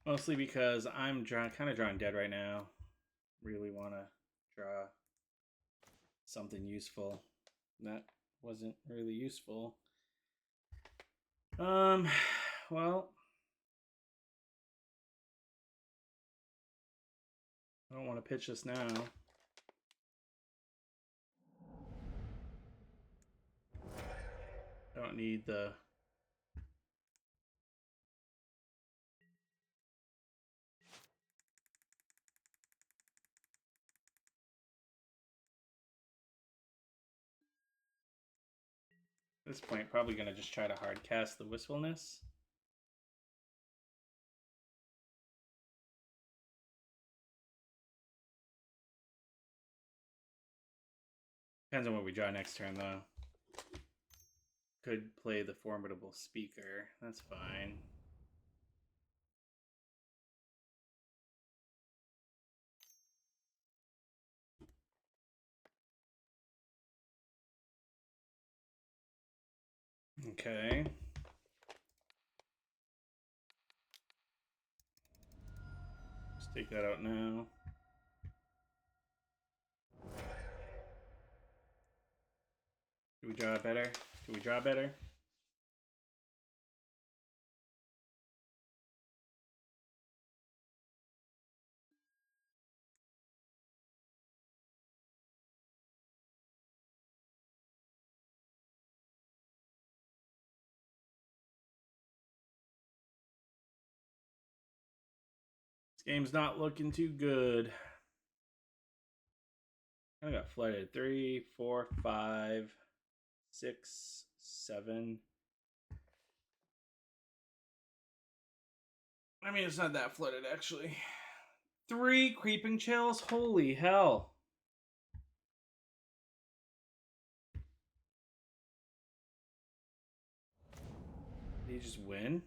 Mostly because I'm kind of drawing dead right now. Really want to draw something useful. That wasn't really useful. Well, I don't want to pitch this now. I don't need the... At this point, probably going to just try to hard cast the Wistfulness. Depends on what we draw next turn, though. Could play the Formidable Speaker. That's fine. Okay. Let's take that out now. Do we draw better? Do we draw better? This game's not looking too good. I got flooded. 3, 4, 5, 6, 7. I mean, it's not that flooded, actually. 3 Creeping Chills? Holy hell. Did he just win?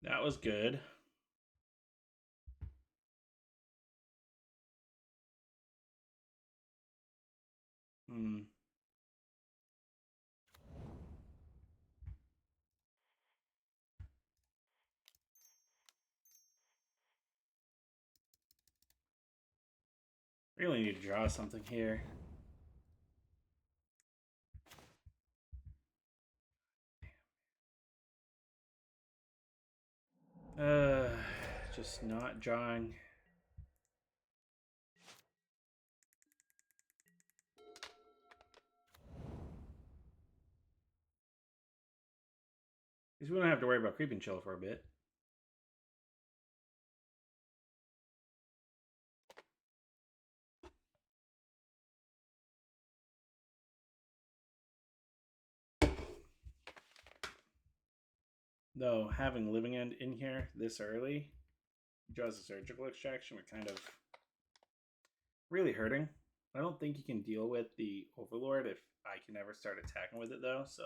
That was good. Really need to draw something here. Just not drawing. Because we don't have to worry about Creeping Chill for a bit. Though having Living End in here this early, draws a Surgical Extraction, we're kind of really hurting. I don't think you can deal with the Overlord if I can ever start attacking with it though, so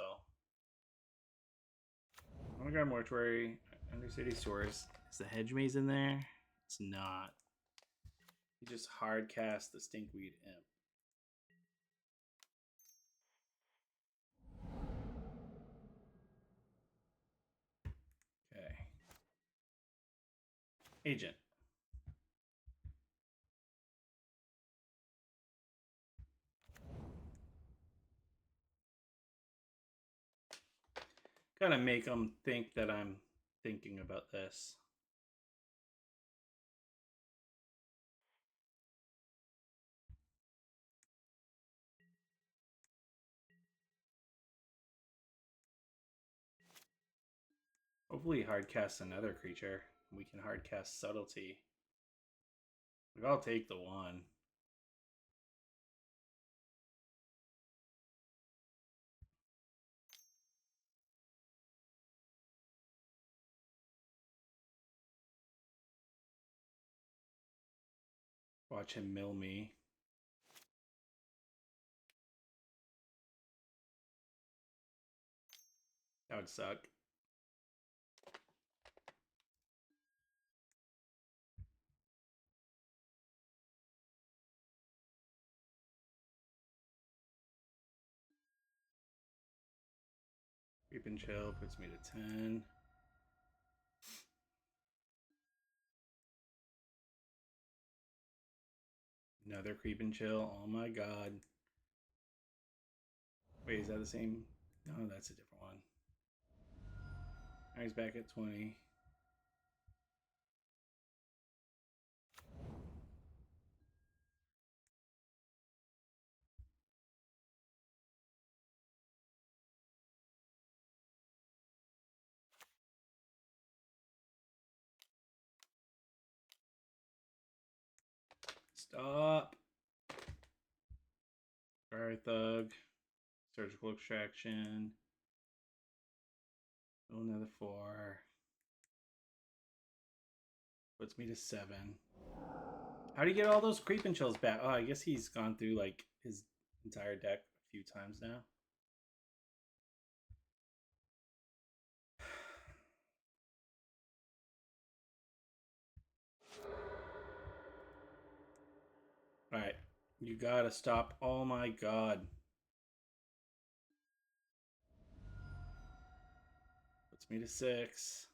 I'm gonna grab Mortuary, Undercity Source. Is the Hedge Maze in there? It's not. You just hard cast the Stinkweed Imp. Okay. Agent. Kind of make them think that I'm thinking about this. Hopefully hard cast another creature. We can hard cast Subtlety. I'll take the one. Watch him mill me. That would suck. Creep and Chill puts me to 10. Another Creep and Chill. Oh my god. Wait, is that the same? No, that's a different one. Now he's back at 20. Stop. Fire Thug. Surgical Extraction. Oh, another 4. Puts me to 7. How do you get all those Creep and Chills back? Oh, I guess he's gone through like his entire deck a few times now. Alright. You gotta stop. Oh my god. Puts me to 6.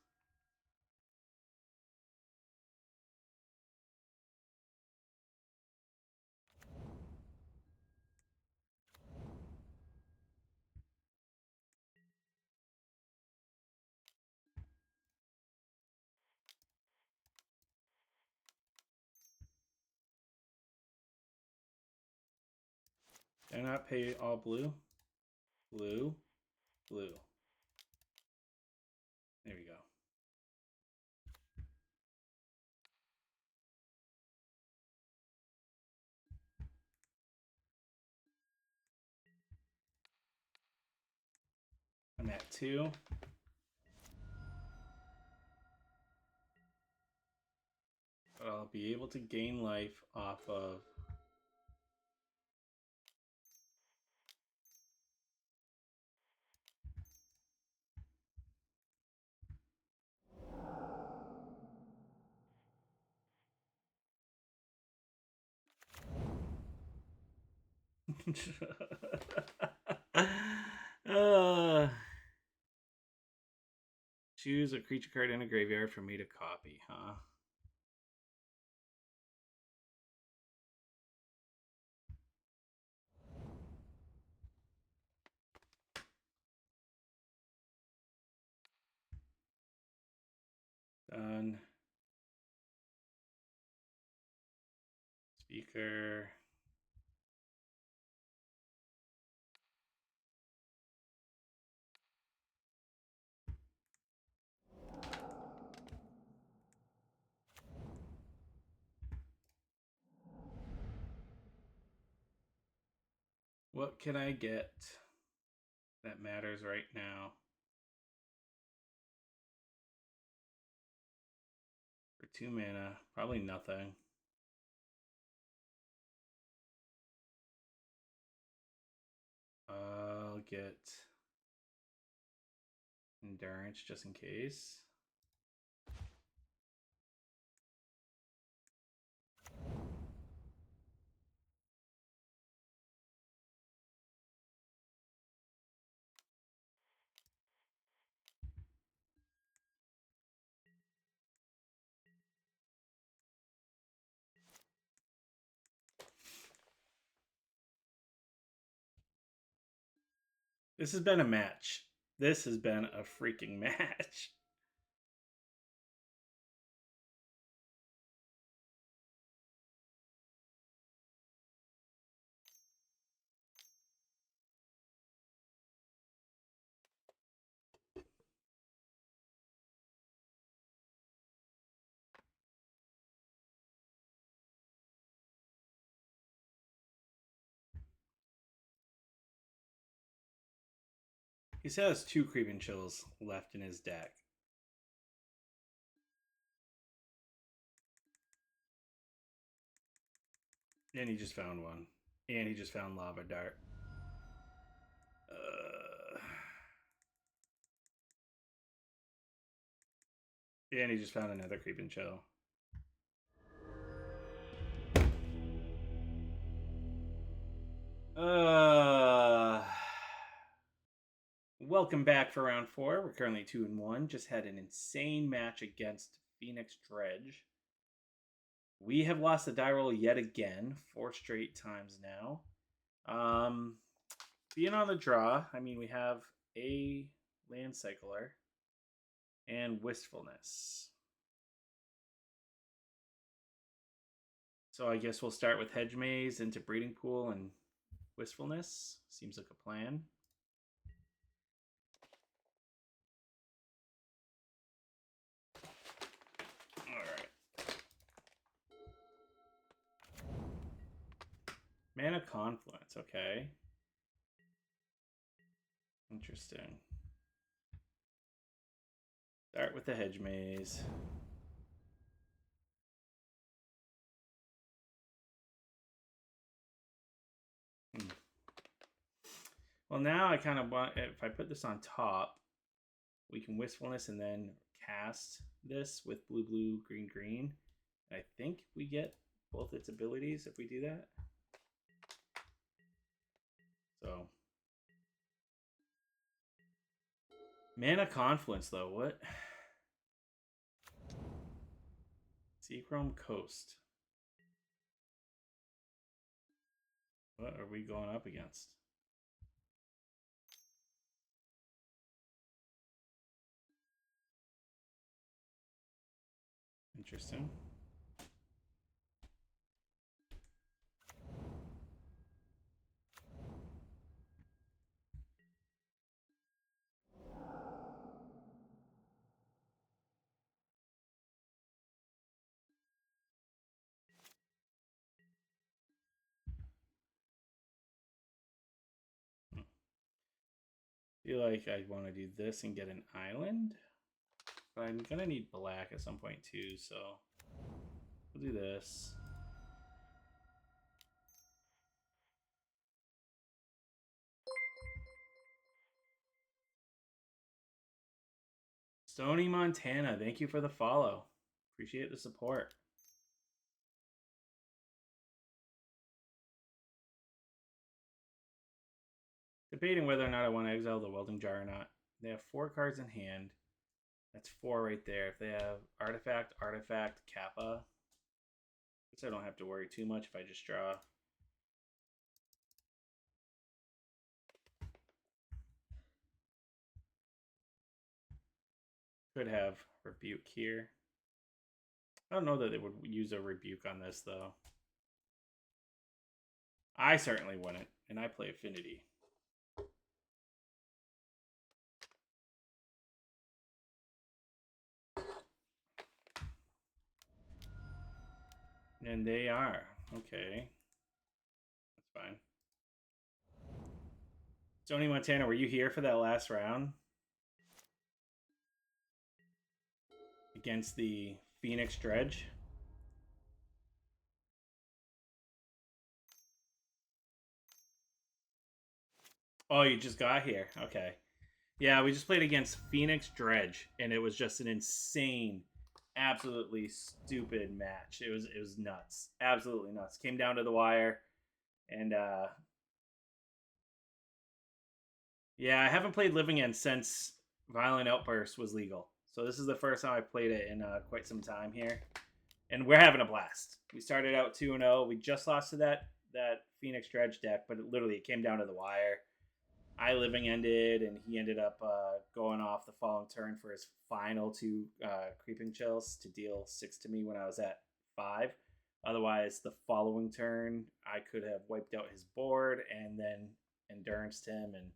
Did I not pay all blue? Blue. Blue. There we go. I'm at 2. But I'll be able to gain life off of choose a creature card in a graveyard for me to copy, huh? Done. Speaker. What can I get that matters right now? For 2 mana, probably nothing. I'll get Endurance just in case. This has been a match. This has been a freaking match. He still has 2 Creeping Chills left in his deck. And he just found one. And he just found Lava Dart. And he just found another Creeping Chill. Welcome back for round 4. We're currently 2-1. Just had an insane match against Phoenix Dredge. We have lost the die roll yet again, 4 straight times now. Being on the draw, I mean, we have a Land Cycler and Wistfulness. So I guess we'll start with Hedge Maze into Breeding Pool and Wistfulness. Seems like a plan. Alright. Mana Confluence, okay. Interesting. Start with the Hedge Maze. Well, now I kind of want, if I put this on top, we can Wistfulness and then cast this with blue, blue, green, green. I think we get both its abilities if we do that. So, Mana Confluence, though, what? Seachrome Coast. What are we going up against? Interesting. Feel like I want to do this and get an island. But I'm going to need black at some point too, so we'll do this. Stony Montana, thank you for the follow. Appreciate the support. Debating whether or not I want to exile the Welding Jar or not. They have 4 cards in hand. That's 4 right there. If they have Artifact, Artifact, Kappa, I guess I don't have to worry too much if I just draw. Could have Rebuke here. I don't know that they would use a Rebuke on this, though. I certainly wouldn't, and I play Affinity. And they are. Okay. That's fine. Tony Montana, were you here for that last round against the Phoenix Dredge? Oh, you just got here. Okay. Yeah, we just played against Phoenix Dredge, and it was just an insane, absolutely stupid match. It was nuts, absolutely nuts. Came down to the wire, and yeah, I haven't played Living End since Violent Outburst was legal. So this is the first time I played it in quite some time here, and we're having a blast. We started out 2-0. We just lost to that Phoenix Dredge deck, but it came down to the wire. I living ended, and he ended up going off the following turn for his final two creeping chills to deal 6 to me when I was at 5. Otherwise, the following turn, I could have wiped out his board and then enduranced him, and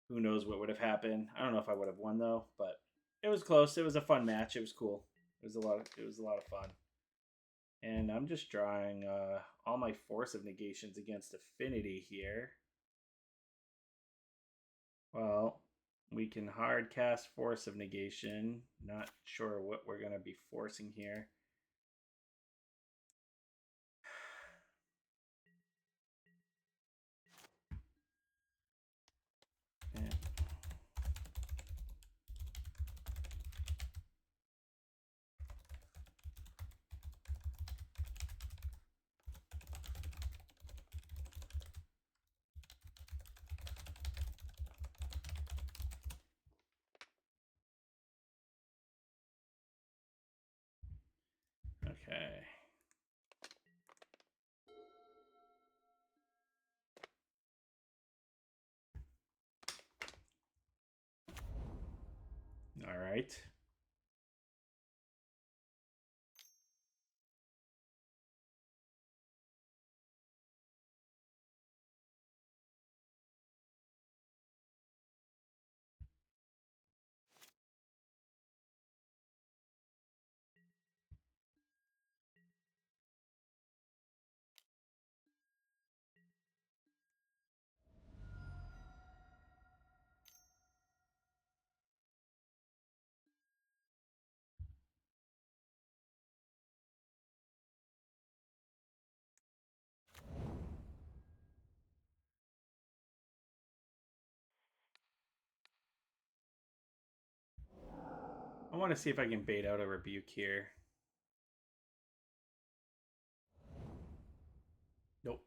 who knows what would have happened. I don't know if I would have won though, but it was close. It was a fun match. It was cool. It was a lot of fun. And I'm just drawing all my Force of Negations against Affinity here. Well, we can hard cast Force of Negation. Not sure what we're going to be forcing here. Yeah. Okay. All right. I want to see if I can bait out a rebuke here. Nope.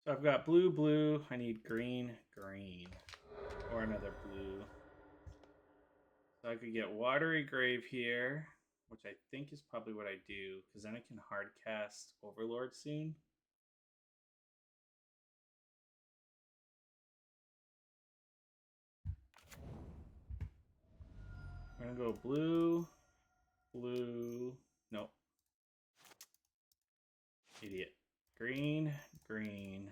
So I've got blue, blue. I need green, green. Or another blue. So I could get Watery Grave here, which I think is probably what I do, because then I can hard cast Overlord soon. I'm gonna go blue, blue. Nope. Idiot. Green, green.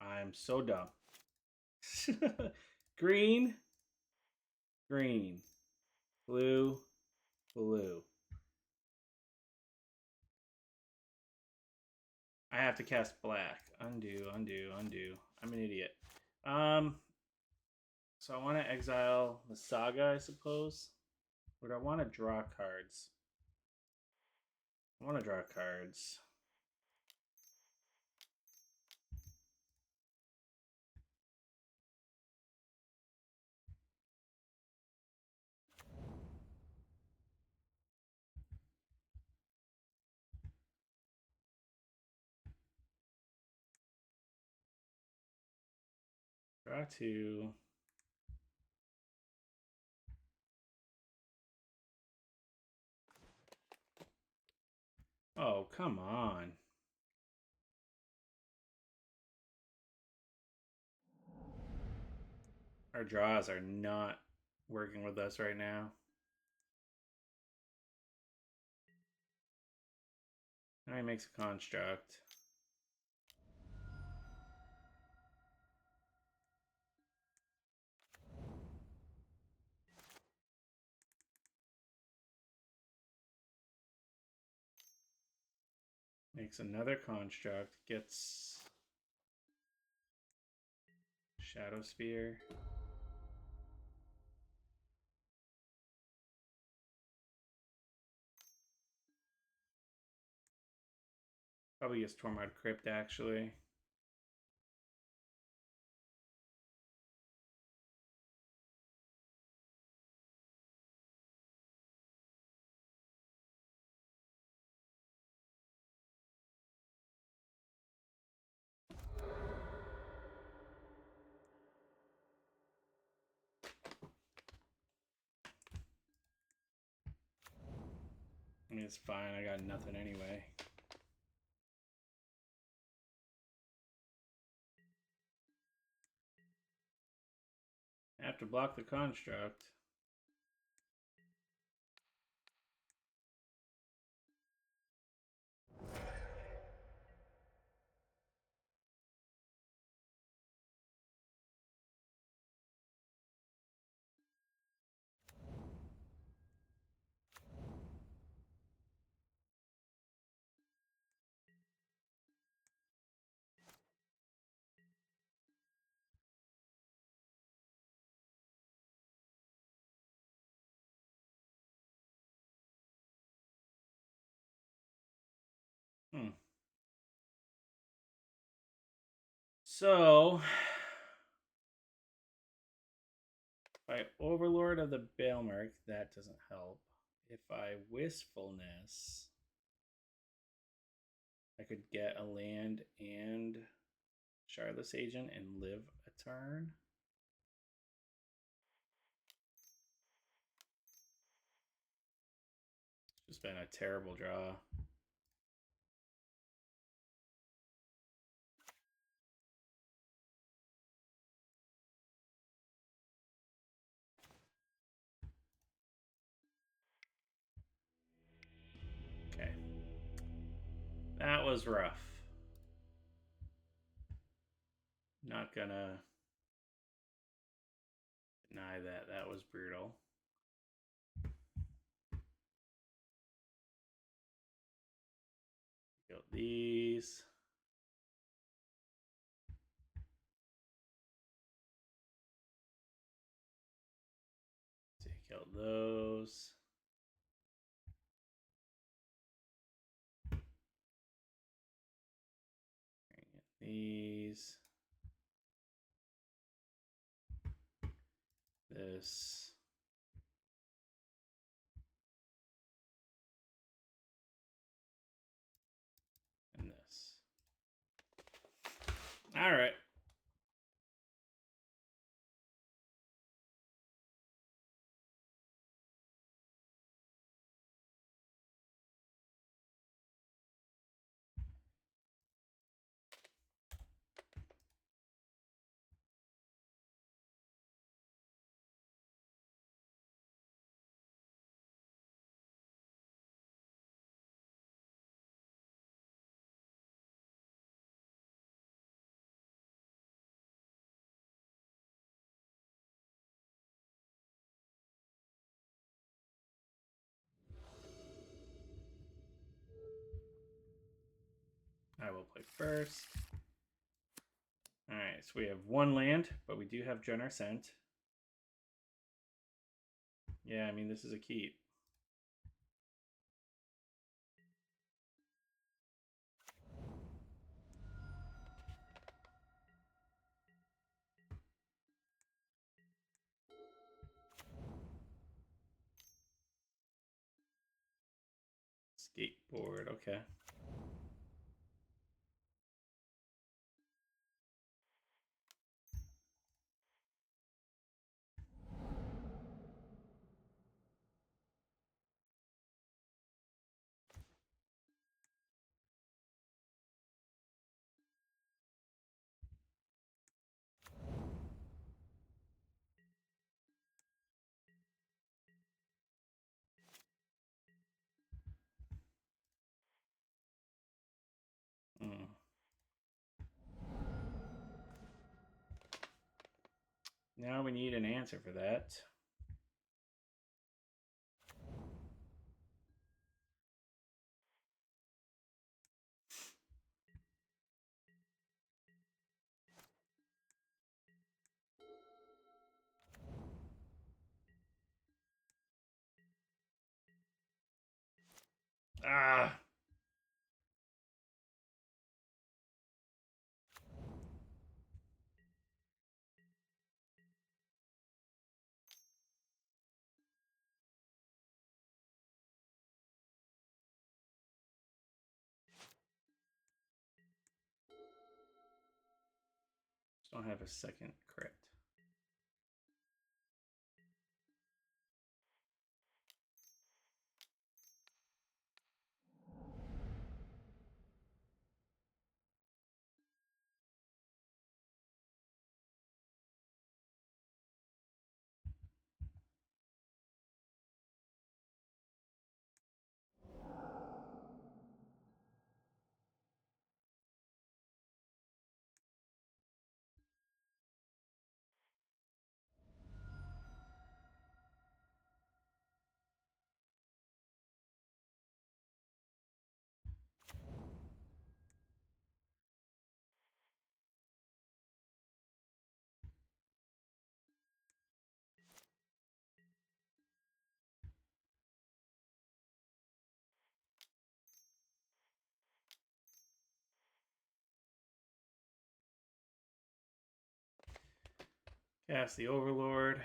I'm so dumb. Green, green. Blue, blue. I have to cast black. Undo, undo, undo. I'm an idiot. Um, so I want to exile the Saga, I suppose. But I want to draw cards. I want to draw cards. Draw 2. Oh, come on. Our draws are not working with us right now. Now he makes a construct. Makes another construct. Gets Shadow Sphere. Probably gets Tormod Crypt, actually. I mean, it's fine. I got nothing anyway. I have to block the construct. So, if I Overlord of the Bailmerk, that doesn't help. If I Wistfulness, I could get a land and Shardless Agent and live a turn. It's just been a terrible draw. Okay. That was rough. Not gonna deny that. That was brutal. Kill these. Take out those. These. This. And this. All right. I will play first. All right, so we have one land, but we do have General Ascent. Yeah, I mean, this is a keep. Skateboard, okay. Now we need an answer for that. Ah. Just don't have a second crit. Cast the Overlord.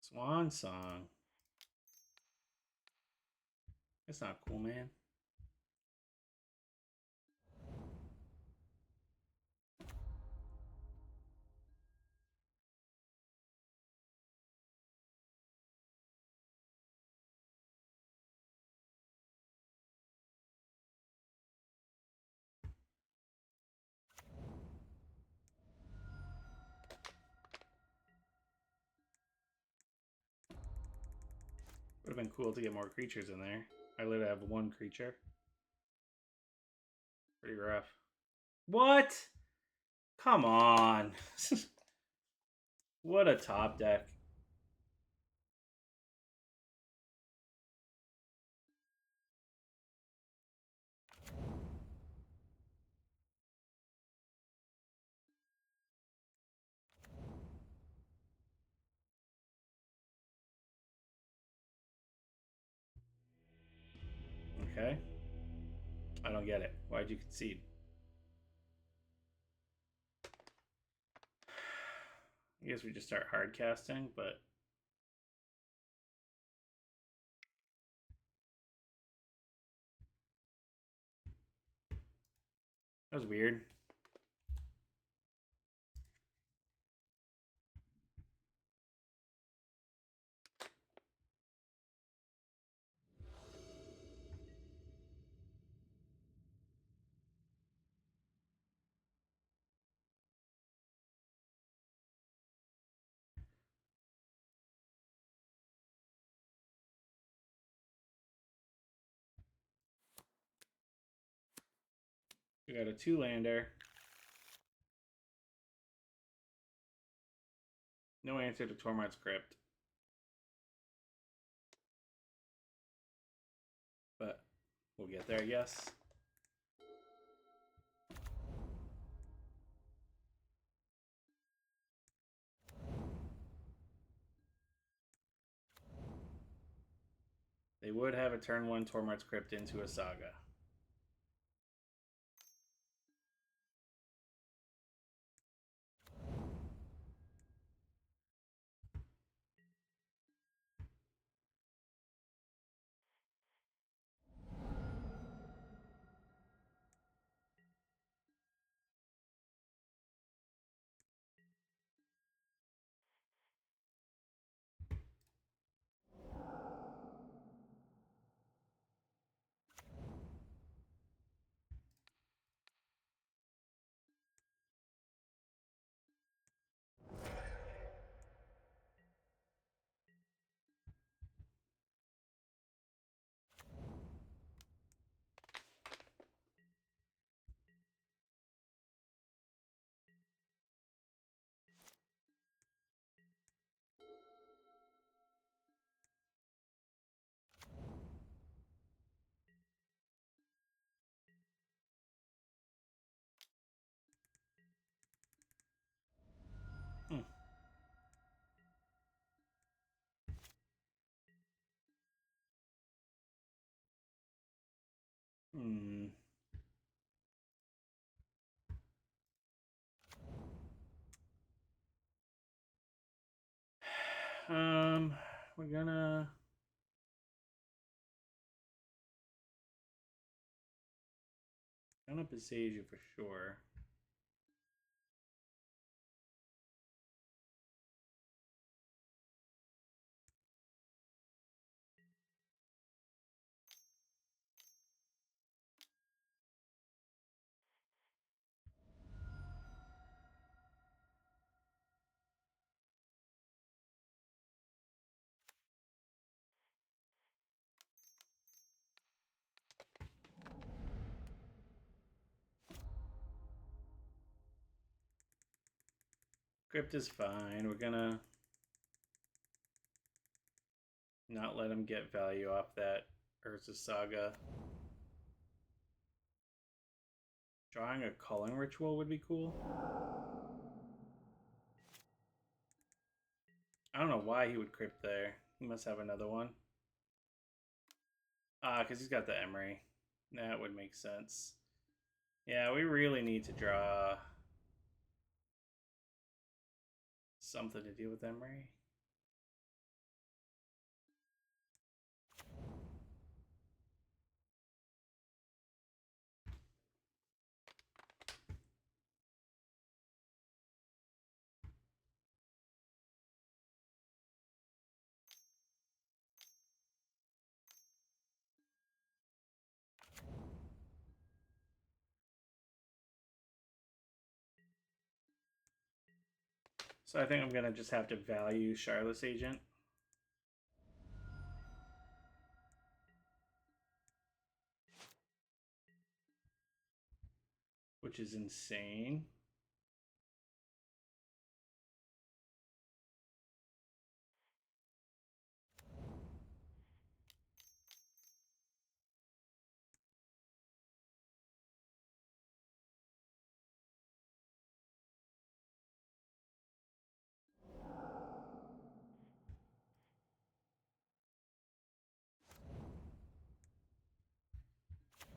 Swan Song. That's not cool, man. Would have been cool to get more creatures in there. I literally have one creature. Pretty rough. What? Come on. What a top deck. Okay. I don't get it. Why'd you concede? I guess we just start hard casting, but that was weird. We got a 2-lander. No answer to Tormod's Crypt. But we'll get there, I guess. They would have a turn 1 Tormod's Crypt into a Saga. Hmm. We're gonna besage you for sure. Crypt is fine. We're gonna not let him get value off that Urza Saga. Drawing a culling ritual would be cool. I don't know why he would crypt there. He must have another one. Because he's got the Emery. That would make sense. Yeah, we really need to draw something to deal with Emery. So I think I'm going to just have to value Charlotte's Agent. Which is insane.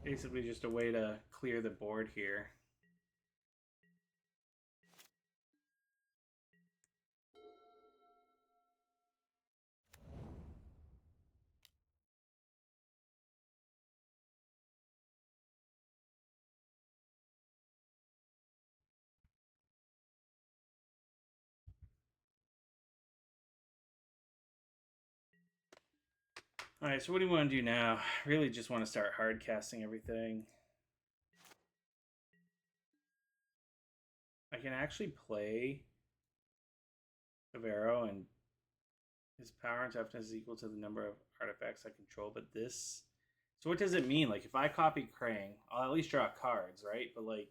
Basically just a way to clear the board here. Alright, so what do you want to do now? Really just want to start hard casting everything. I can actually play Favero, and his power and toughness is equal to the number of artifacts I control, but this... So what does it mean? Like, if I copy Krang, I'll at least draw cards, right? But, like...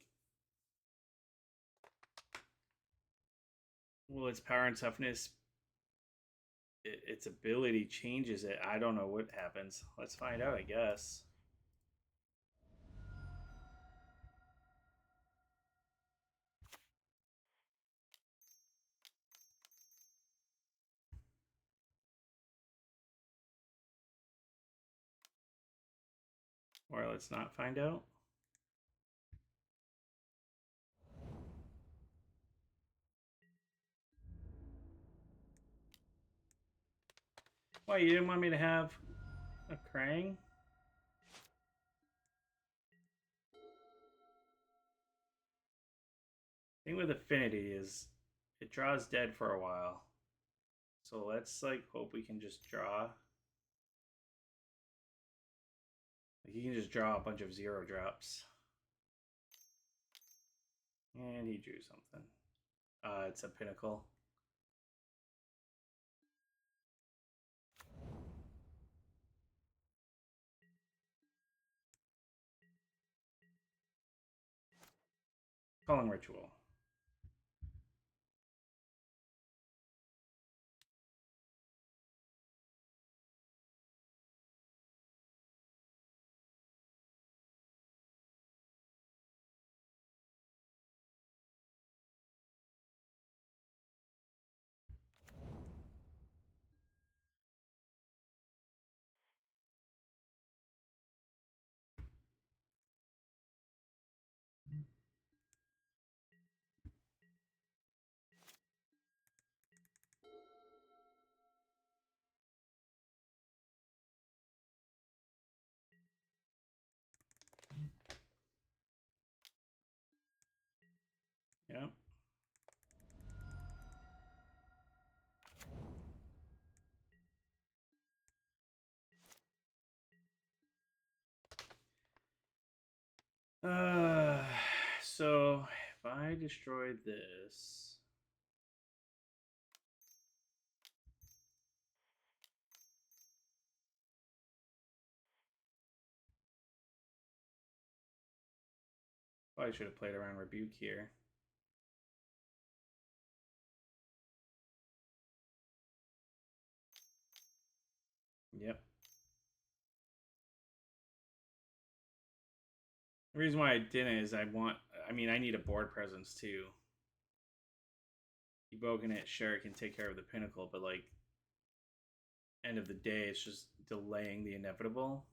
Well, its power and toughness... Its ability changes it. I don't know what happens. Let's find out, I guess. Or let's not find out. Why, you didn't want me to have a Krang? The thing with Affinity is it draws dead for a while. So let's like hope we can just draw. Like, you can just draw a bunch of 0 drops. And he drew something. It's a Pinnacle. Calling Ritual. Yep. So if I destroy this, probably should have played around Rebuke here. Yep. The reason why I didn't is I need a board presence too. Evoking it, sure, it can take care of the pinnacle, but like, end of the day, it's just delaying the inevitable.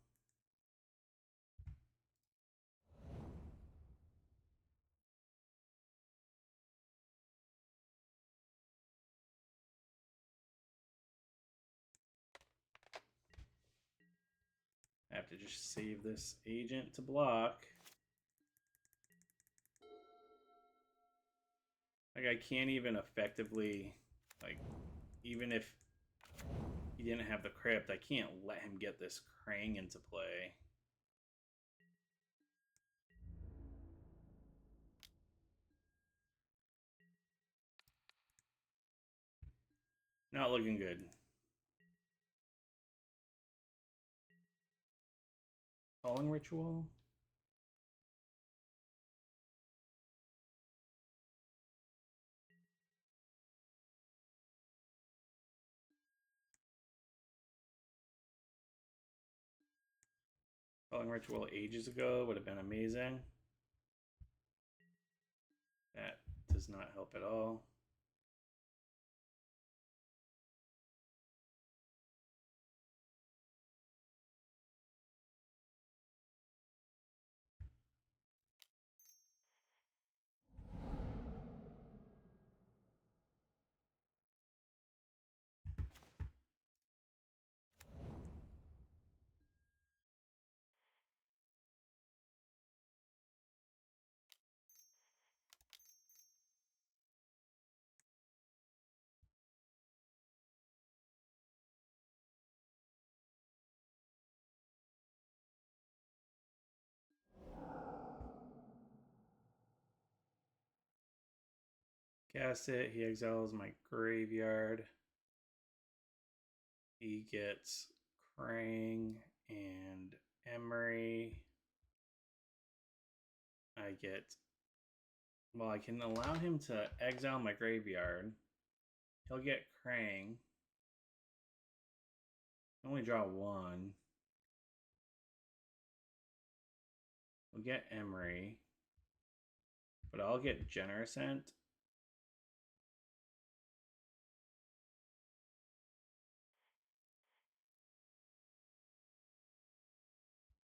I have to just save this agent to block. Like, I can't even effectively, like, even if he didn't have the crypt, I can't let him get this Krang into play. Not looking good. Calling Ritual? Calling Ritual ages ago would have been amazing. That does not help at all. Cast it. He exiles my graveyard. He gets Krang and Emery. I get. Well, I can allow him to exile my graveyard. He'll get Krang. I only draw one. We'll get Emery. But I'll get Generosent.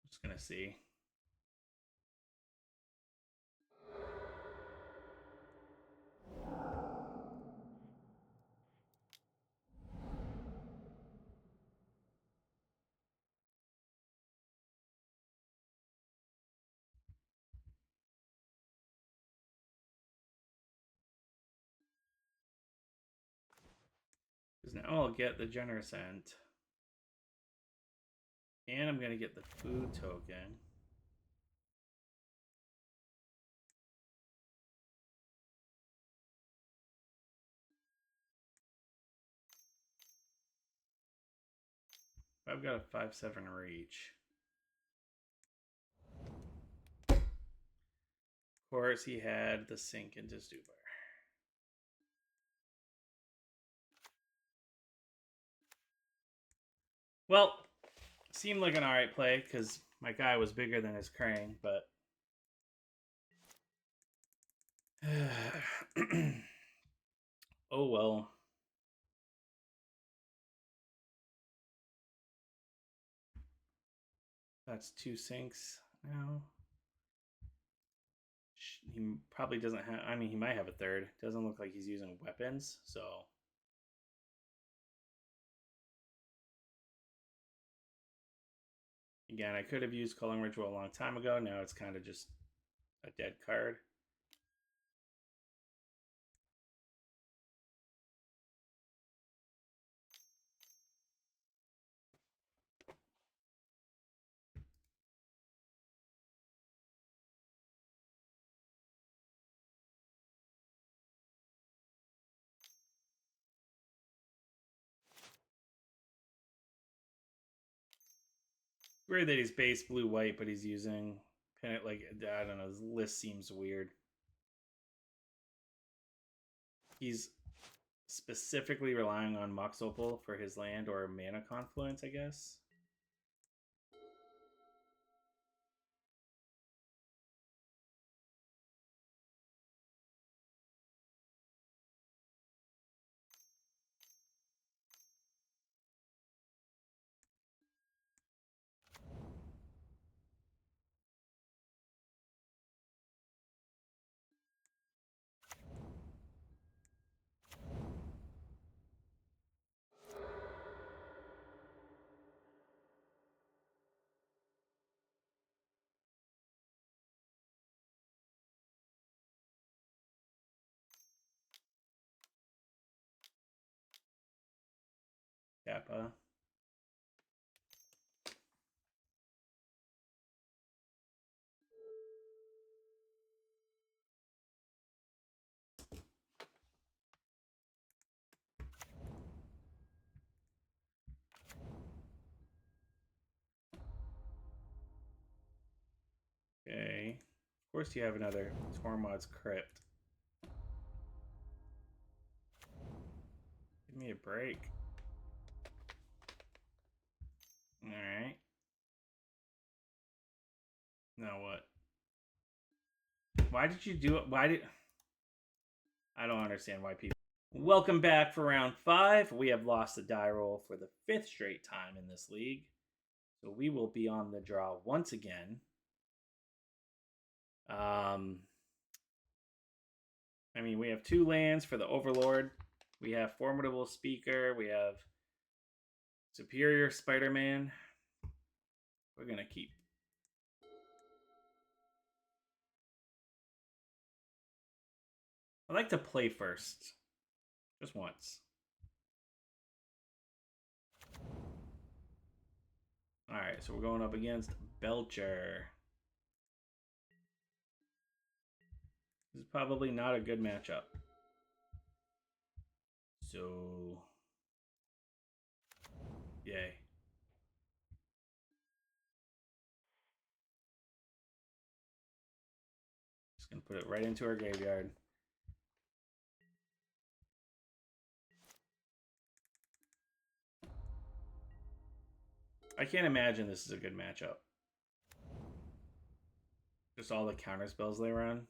Just gonna see. Because now I'll get the Generosent. And I'm gonna get the food token. I've got a 5/7 reach. Of course, he had the sink into Stubar. Well, seemed like an alright play because my guy was bigger than his Krang, but. Oh well. That's 2 sinks now. He probably doesn't have. I mean, he might have a third. Doesn't look like he's using weapons, so. Again, I could have used Culling Ritual a long time ago. Now it's kind of just a dead card. Weird that he's base blue white, but he's using like I don't know. His list seems weird. He's specifically relying on Mox Opal for his land or Mana Confluence, I guess. Kappa. Okay. Of course you have another Tormod's Crypt. Give me a break. Alright. Now what? Why did you do it? Why did... I don't understand why people... Welcome back for round 5. We have lost a die roll for the 5th straight time in this league. So we will be on the draw once again. I mean, we have 2 lands for the Overlord. We have Formidable Speaker. We have Superior Spider-Man. We're going to keep. I like to play first. Just once. Alright, so we're going up against Belcher. This is probably not a good matchup. So, yay. Just gonna put it right into our graveyard. I can't imagine this is a good matchup. Just all the counter spells they run.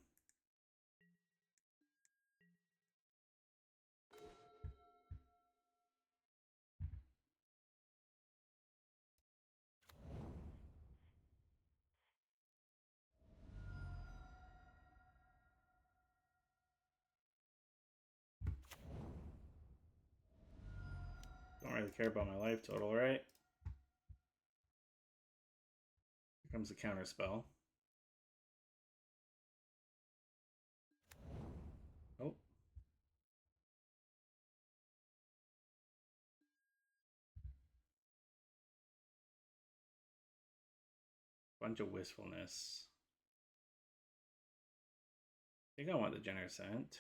Don't really care about my life total, right? Here comes the counter spell. Oh. Bunch of wistfulness. I think I want the Generous Scent.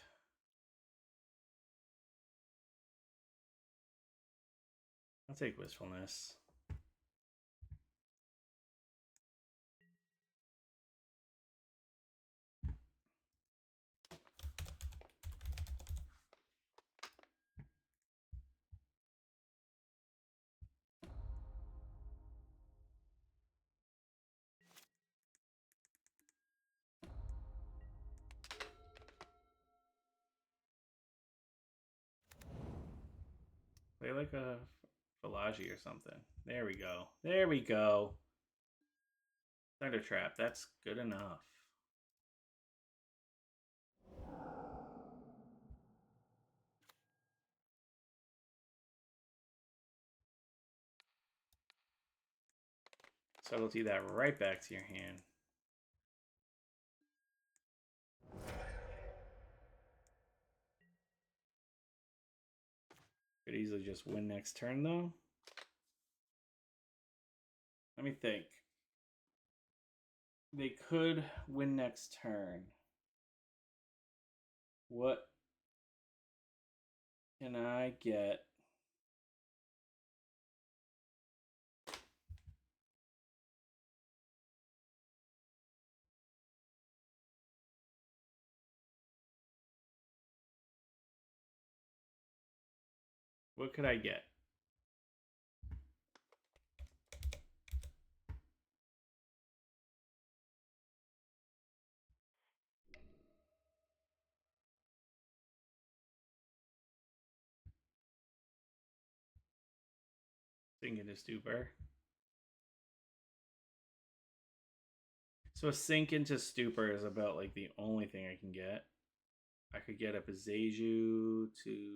I'll take wistfulness. Play like a Philagi or something. There we go. There we go. Thunder Trap. That's good enough. Subtlety that right back to your hand. Could easily just win next turn, though. Let me think. They could win next turn. What can I get? What could I get? Sink into stupor. So a sink into stupor is about like the only thing I can get. I could get a Bezeju to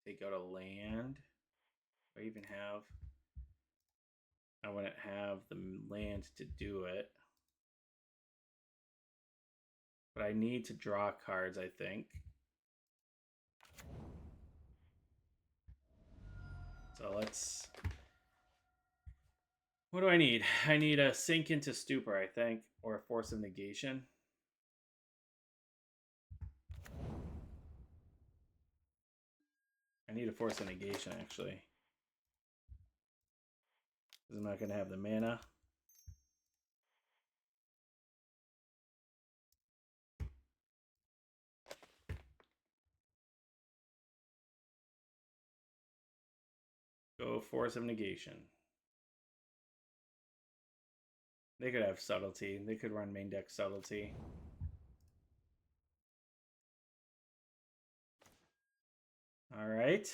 take out a land. I even have. I wouldn't have the land to do it. But I need to draw cards, I think. So let's. What do I need? I need a sink into stupor, I think, or a force of negation. I need a force of negation, actually. Because I'm not going to have the mana. Go force of negation. They could have subtlety. They could run main deck subtlety. All right.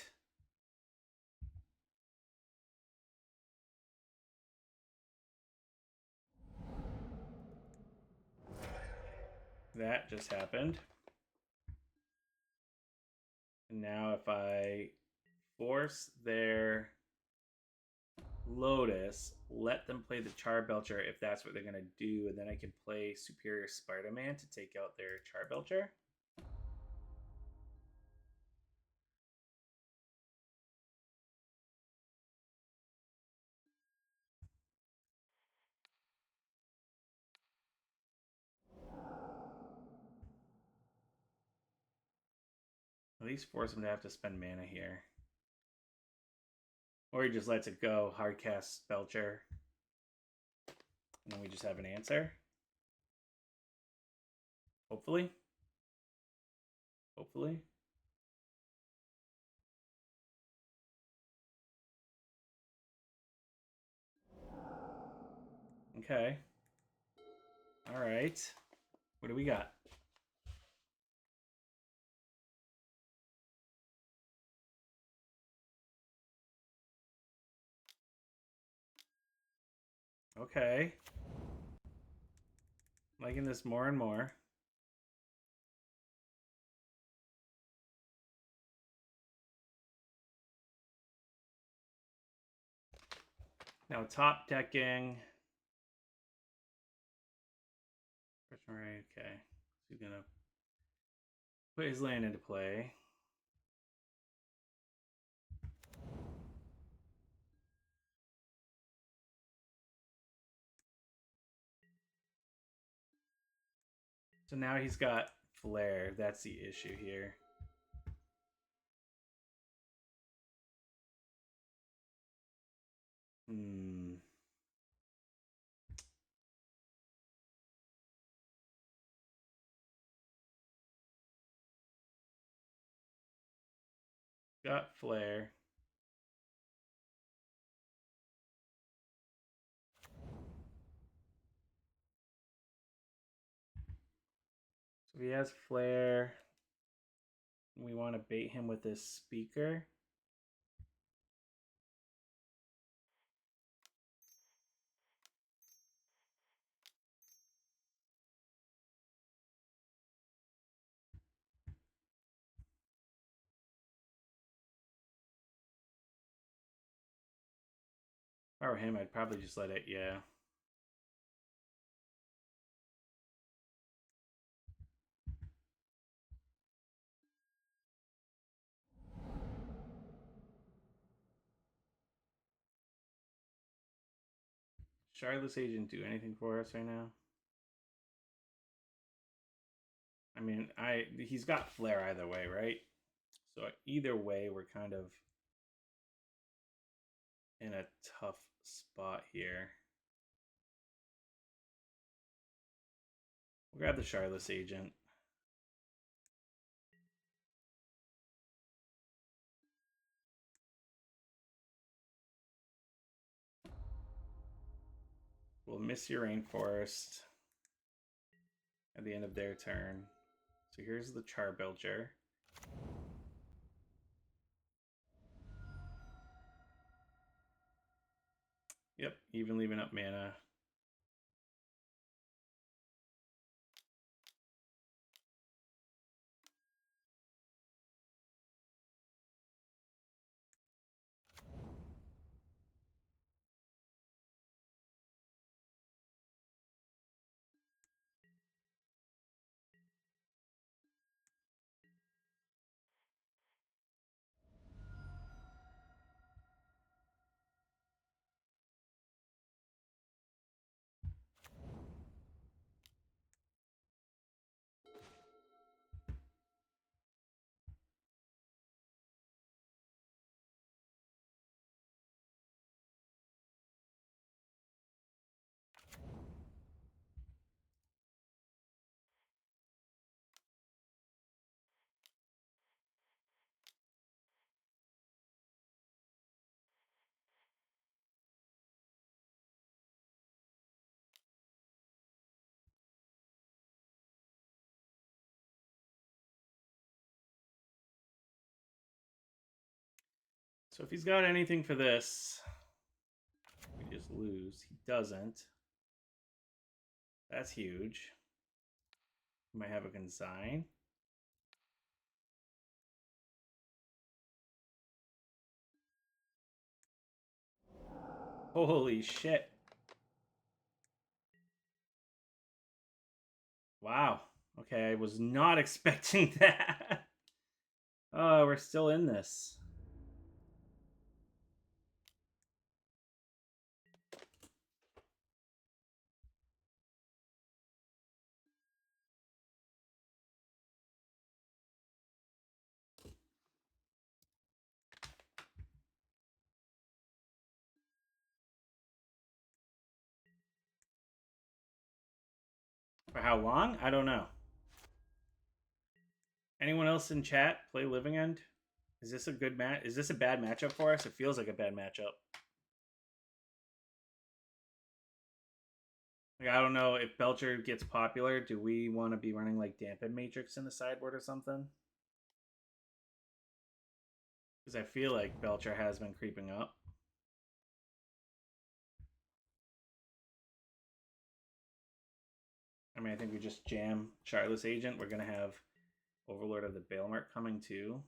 That just happened. And now if I force their Lotus, let them play the Char Belcher if that's what they're going to do, and then I can play Superior Spider-Man to take out their Char Belcher. At least force him to have to spend mana here. Or he just lets it go, hard cast Belcher. And then we just have an answer. Hopefully. Hopefully. Okay. All right. What do we got? Okay. Liking this more and more. Now top decking. Okay. So he's gonna put his land into play. So now he's got Flare. That's the issue here. Got Flare. So he has Flare. We want to bait him with this Speaker. If I were him, I'd probably just let it, yeah. Charlotte's Agent do anything for us right now? I mean, he's got Flare either way, right? So either way, we're kind of in a tough spot here. We'll grab the Charlotte's Agent. We'll miss your Rainforest at the end of their turn. So here's the Char Belcher. Yep, even leaving up mana. So if he's got anything for this, we just lose. He doesn't. That's huge. He might have a consign. Holy shit. Wow. Okay, I was not expecting that. Oh, we're still in this. For how long? I don't know. Anyone else in chat play Living End? Is this a good match? Is this a bad matchup for us? It feels like a bad matchup. Like, I don't know if Belcher gets popular. Do we want to be running like Dampen Matrix in the sideboard or something? Because I feel like Belcher has been creeping up. I mean, I think we just jam Charlotte's Agent. We're going to have Overlord of the Bailmark coming too.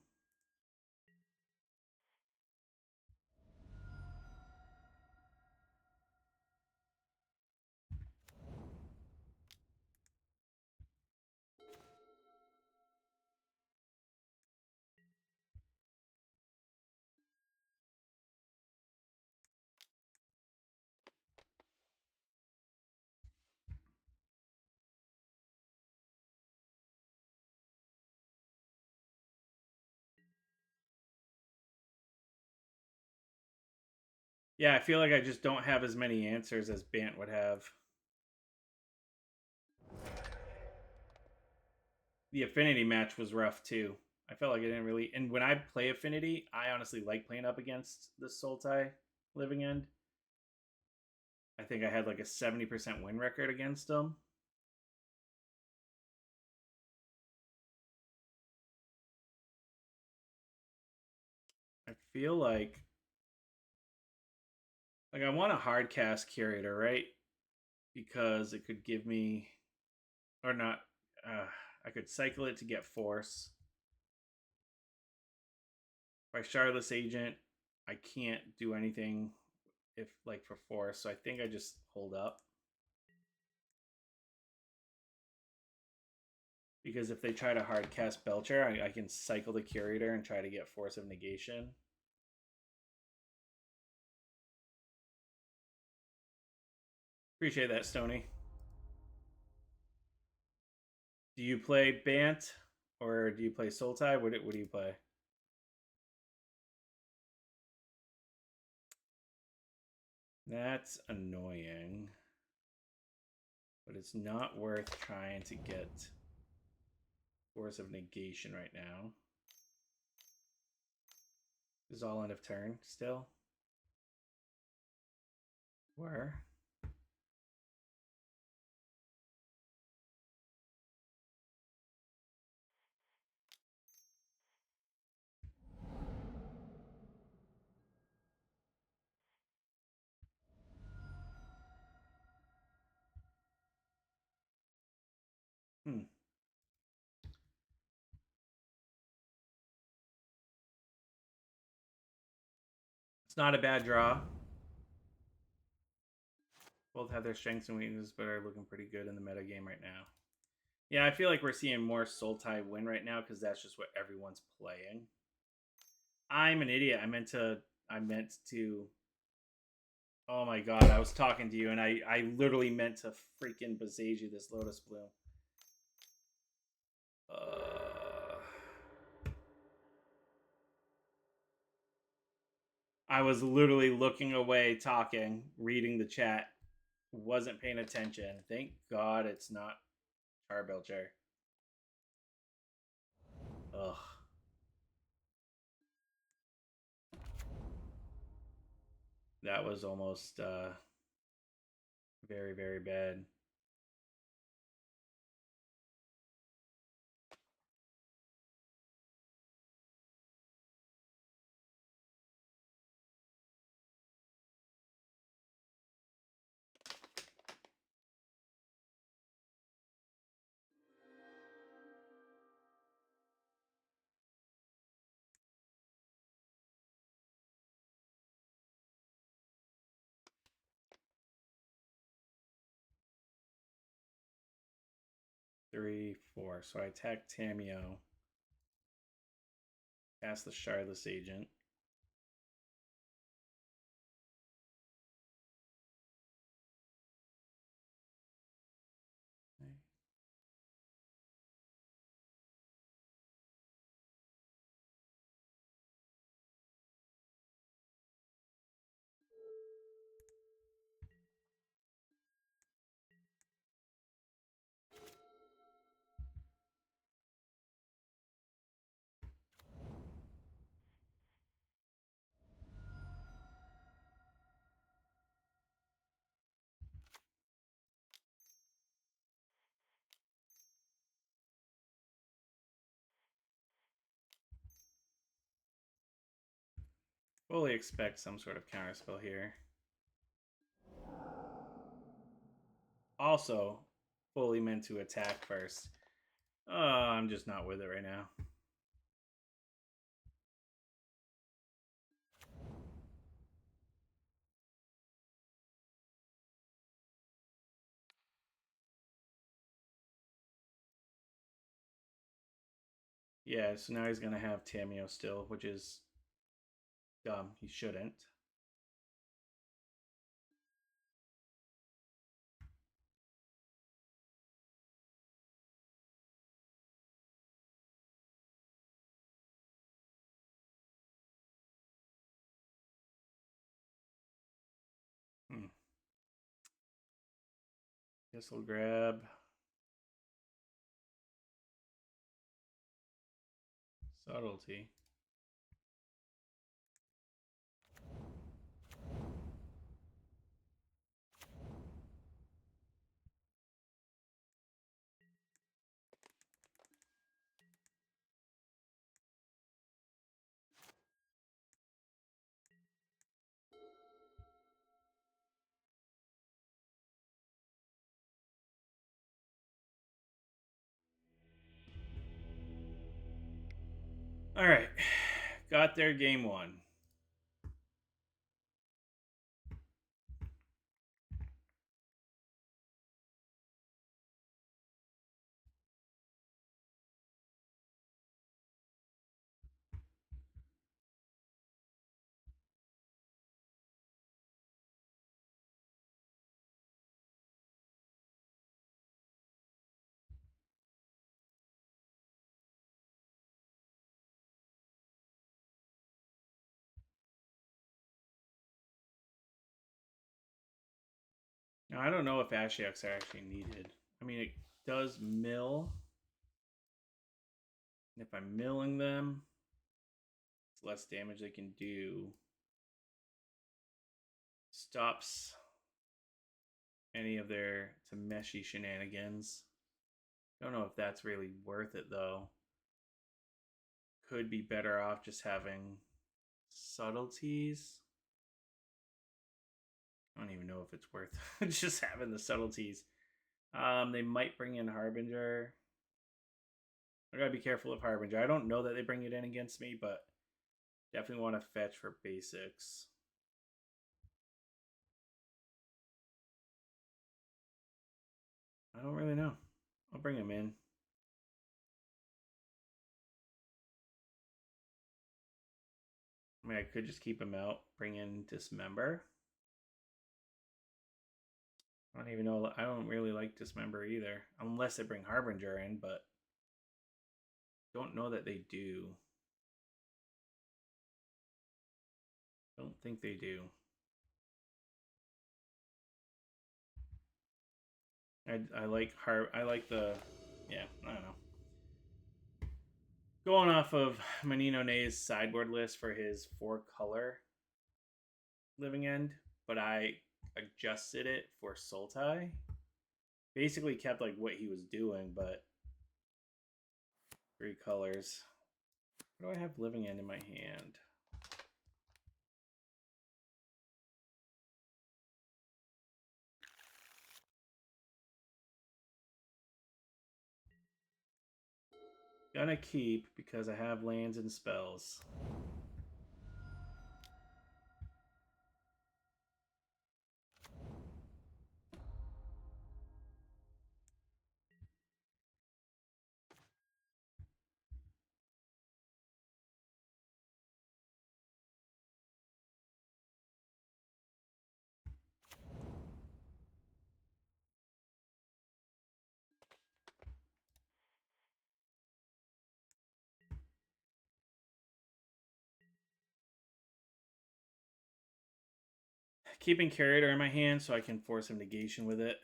Yeah, I feel like I just don't have as many answers as Bant would have. The Affinity match was rough too. I felt like I didn't really. And when I play Affinity, I honestly like playing up against the Sultai Living End. I think I had like a 70% win record against them. I feel like I want a hard cast Curator, right? Because it could give me, or not. I could cycle it to get Force. By Charlotte's Agent, I can't do anything if like for Force, so I think I just hold up. Because if they try to hard cast Belcher, I can cycle the Curator and try to get Force of Negation. Appreciate that, Stony. Do you play Bant or do you play Sultai? What do you play? That's annoying. But it's not worth trying to get Force of Negation right now. This is all end of turn still. Where? Hmm. It's not a bad draw. Both have their strengths and weaknesses, but are looking pretty good in the meta game right now. Yeah, I feel like we're seeing more Sultai win right now because that's just what everyone's playing. I'm an idiot. I meant to. Oh my god, I was talking to you and I literally meant to freaking besage you this Lotus Bloom. I was literally looking away, talking, reading the chat, wasn't paying attention. Thank God it's not U Belcher. Ugh. That was almost very, very bad. Three, four. So I attack Tamio. Cast the Shardless Agent. Fully expect some sort of counterspell here. Also, fully meant to attack first. Oh, I'm just not with it right now. Yeah, so now he's going to have Tamio still, which is dumb. He shouldn't. Guess we'll grab Subtlety. All right. Got their game one. Now, I don't know if Ashiok's are actually needed. I mean, it does mill. And if I'm milling them, it's less damage they can do. Stops any of their Tameshi shenanigans. Don't know if that's really worth it, though. Could be better off just having subtleties. I don't even know if it's worth just having the subtleties. They might bring in Harbinger. I gotta be careful of Harbinger. I don't know that they bring it in against me, but definitely want to fetch for basics. I don't really know. I'll bring him in. I mean, I could just keep him out, bring in Dismember. I don't even know. I don't really like Dismember either, unless they bring Harbinger in, but don't know that they do. Don't think they do. I like the, yeah, I don't know. Going off of Manino Nay's sideboard list for his 4-color Living End, but I adjusted it for Sultai. Basically kept like what he was doing, but 3 colors. What do I have Living End in my hand? Gonna keep because I have lands and spells. Keeping Curator in my hand so I can force some negation with it.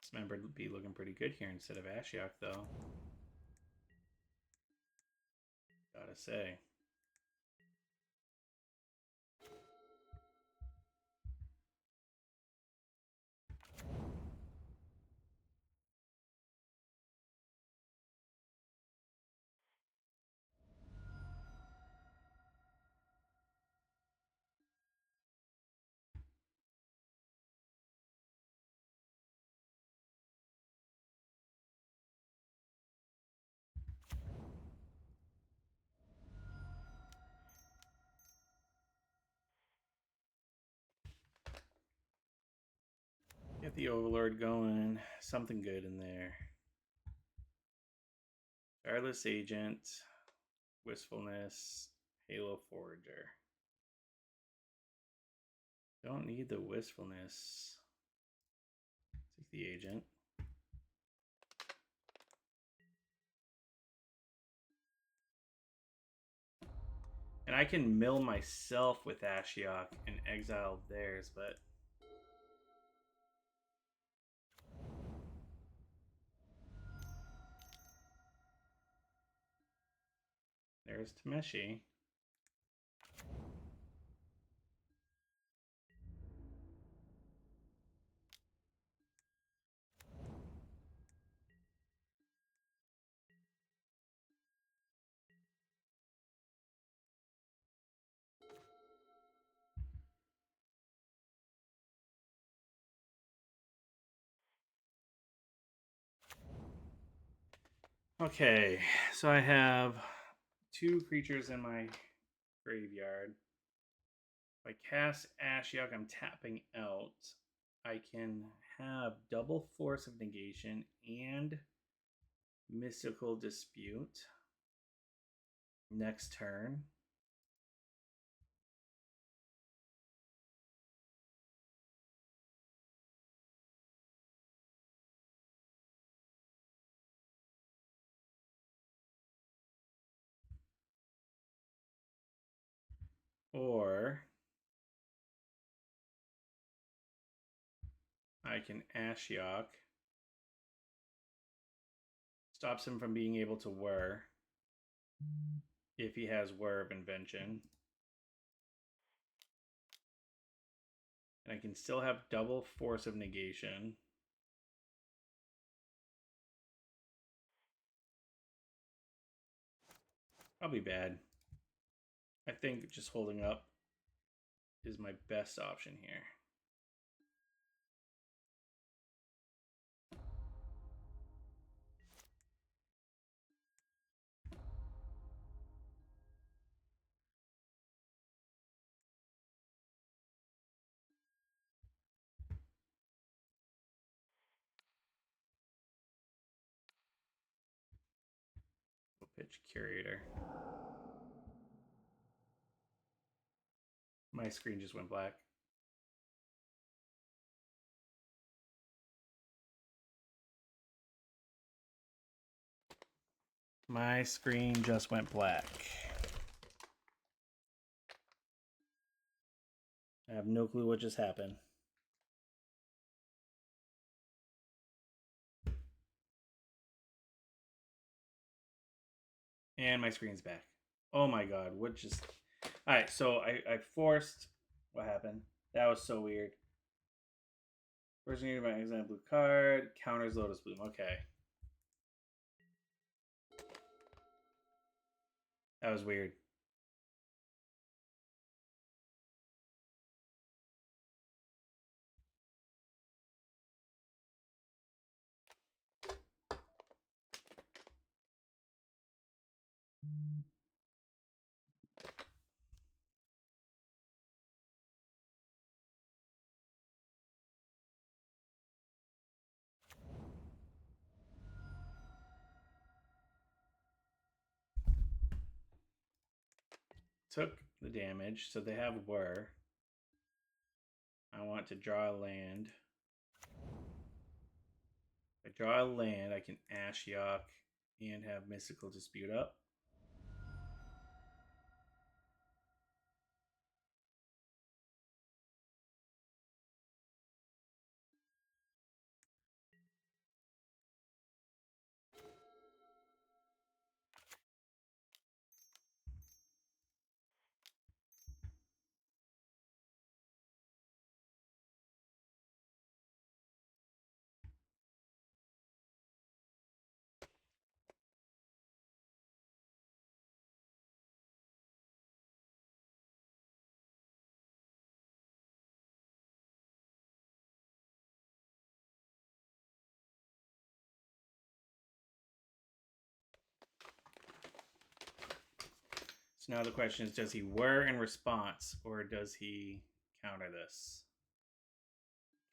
Dismember would be looking pretty good here instead of Ashiok, though. Gotta say. Get the Overlord going. Something good in there. Starless Agent, Wistfulness, Halo Forager. Don't need the Wistfulness. Take the Agent. And I can mill myself with Ashiok and exile theirs, but there's Tameshi. Okay, so I have 2 creatures in my graveyard. If I cast Ashiok, I'm tapping out. I can have double Force of Negation and Mystical Dispute next turn. Or I can Ashiok. Stops him from being able to whir if he has Whir of Invention. And I can still have double Force of Negation. Probably bad. I think just holding up is my best option here. We'll pitch Curator. My screen just went black. My screen just went black. I have no clue what just happened. And my screen's back. Oh my god, what just... Alright, so I forced... What happened? That was so weird. First you need my exam blue card. Counters Lotus Bloom. Okay. That was weird. Took the damage, so they have Whir. I want to draw a land. If I draw a land, I can Ashiok and have Mystical Dispute up. So now the question is, does he Whir in response, or does he counter this?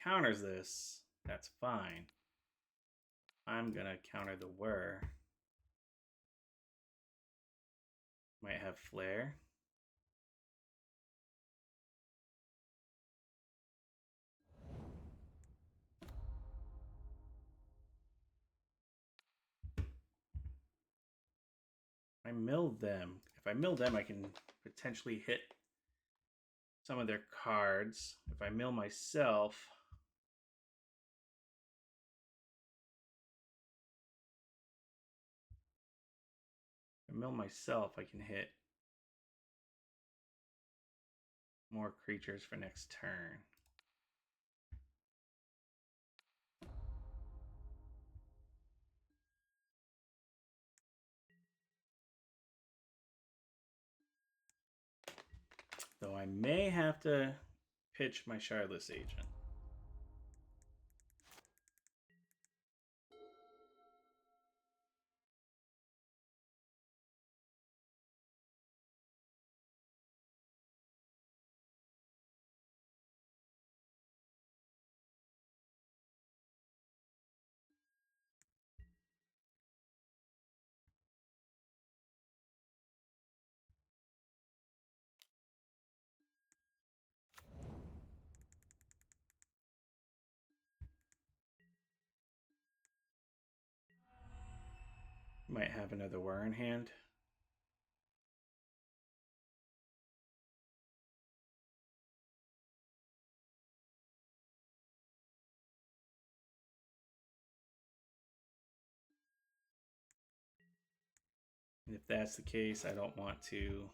Counters this, that's fine. I'm gonna counter the Whir. Might have Flare. I mill them. If I mill them, I can potentially hit some of their cards. If I mill myself, I can hit more creatures for next turn. Though I may have to pitch my Shardless Agent. Might have another Whir in hand. And if that's the case, I don't want to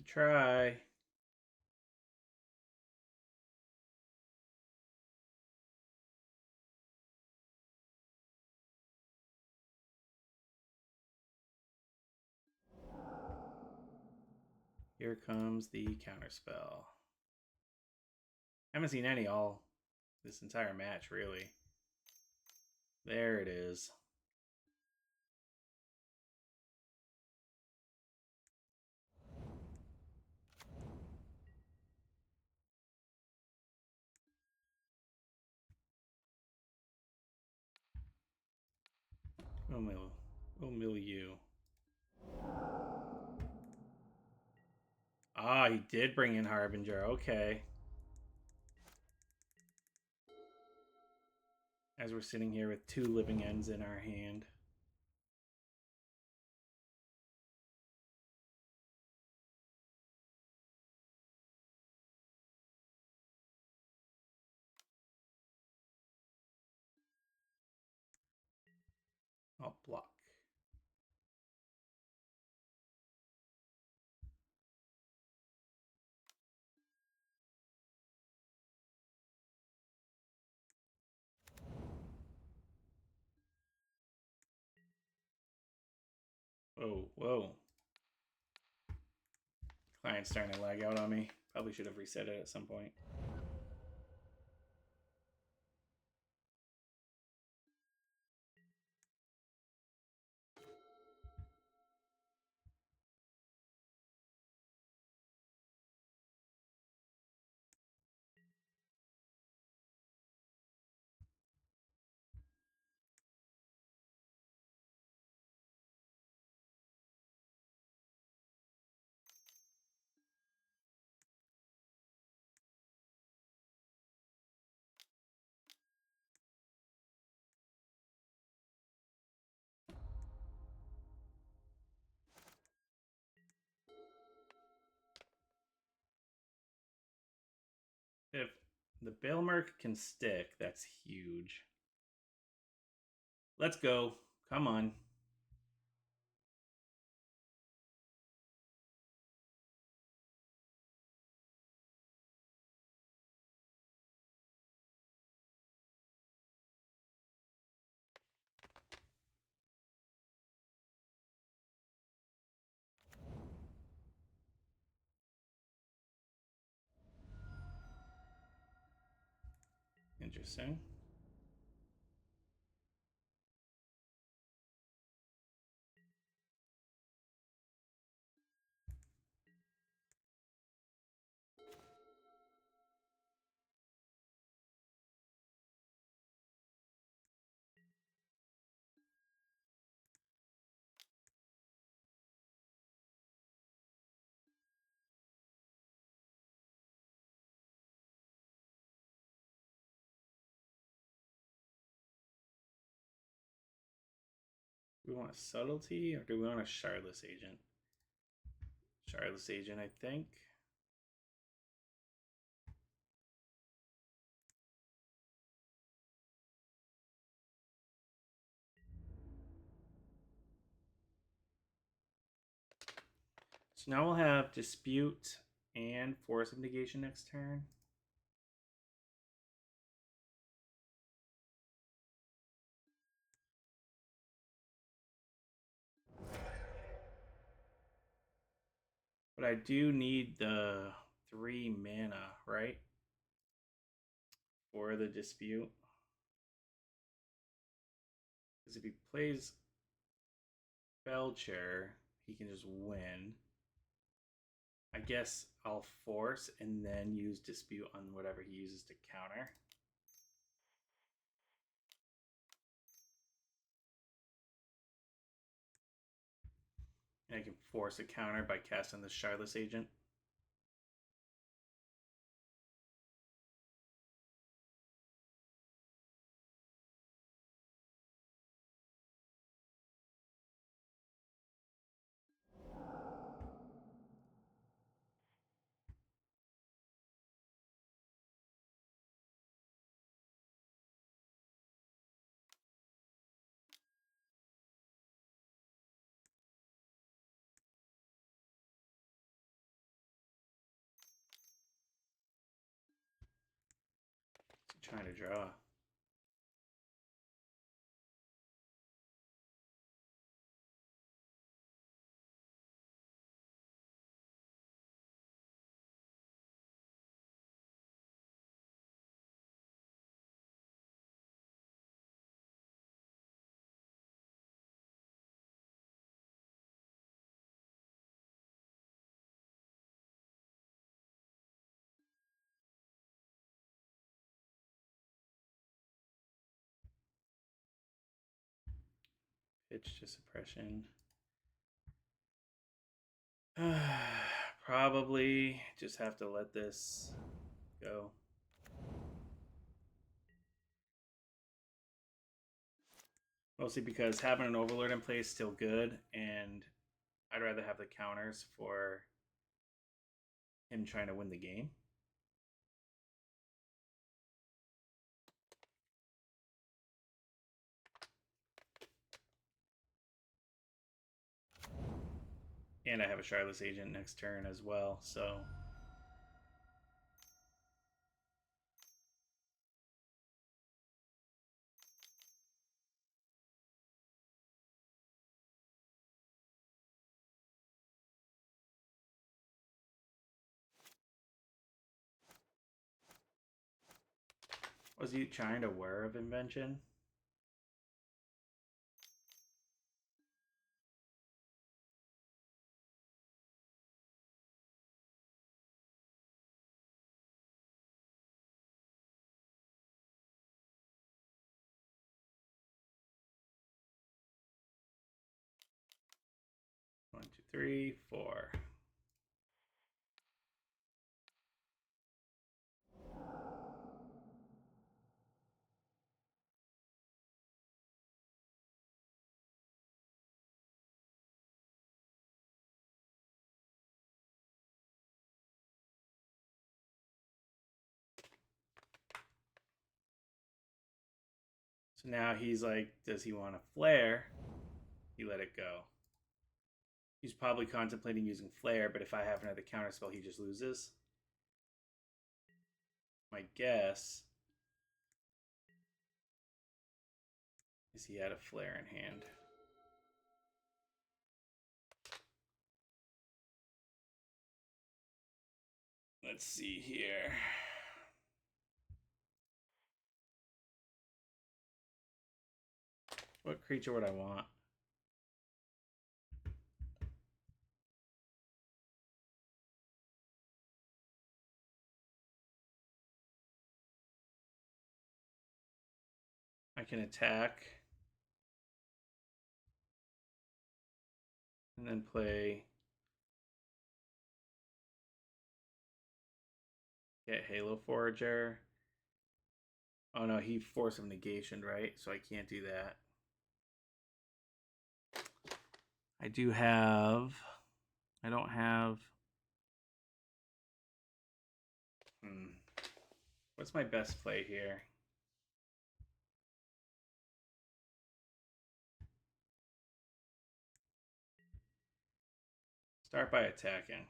to try. Here comes the counterspell. I haven't seen any all this entire match, really. There it is. Oh, milieu. Ah, he did bring in Harbinger. Okay. As we're sitting here with 2 living ends in our hand. I'll block. Whoa. Client's starting to lag out on me. Probably should have reset it at some point. If the Bailmerk can stick, that's huge. Let's go. Come on. Interesting. Do we want a subtlety or do we want a Shardless Agent? Shardless Agent, I think. So now we'll have Dispute and Force of Negation next turn. But I do need the 3 mana, right? For the Dispute. Because if he plays Belcher, he can just win. I guess I'll force and then use Dispute on whatever he uses to counter. And I can force a counter by casting the Shardless Agent. trying to draw. Pitch to suppression. Probably just have to let this go. Mostly because having an Overlord in play is still good, and I'd rather have the counters for him trying to win the game. And I have a Shardless Agent next turn as well, so... Was he trying to Whir of Invention? One, two, three, four. So now he's like, does he want to flare? He let it go. He's probably contemplating using flare, but if I have another counter spell, he just loses. My guess is he had a flare in hand. Let's see here. What creature would I want? I can attack and then play get Halo Forager. Oh no, he Force of Negation, right? So I can't do that. I do have... I don't have... What's my best play here? Start by attacking.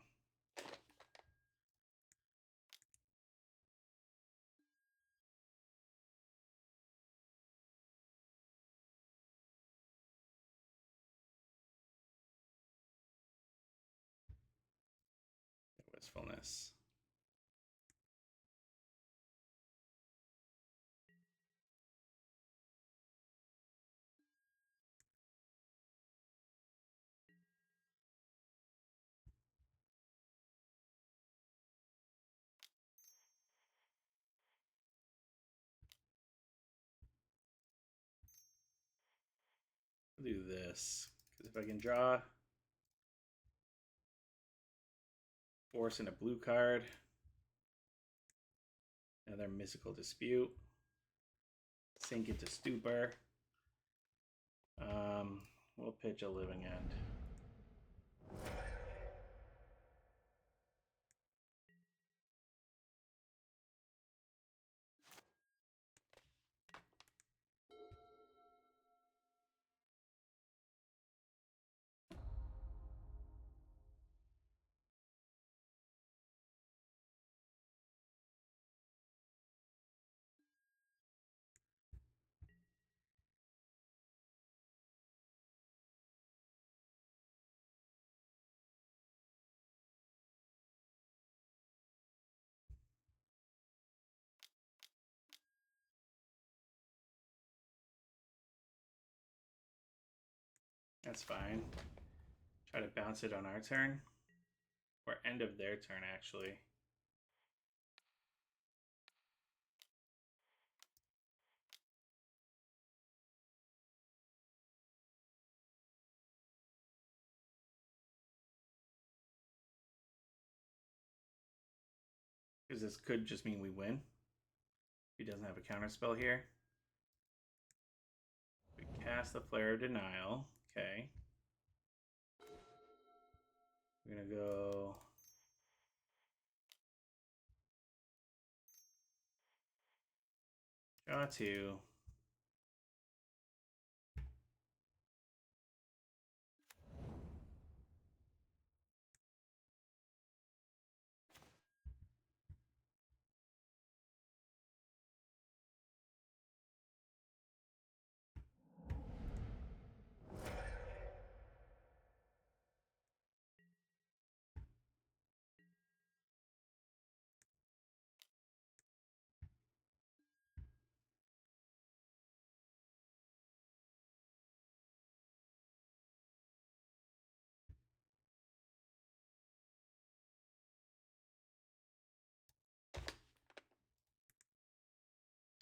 Wistfulness. I'll do this. Because if I can draw Force and a blue card, another Mystical Dispute, sink into Stupor. We'll pitch a Living End. That's fine. Try to bounce it on our turn. Or end of their turn, actually. Because this could just mean we win. He doesn't have a counterspell here. We cast the Flare of Denial. Okay. We're going to go... Draw 2.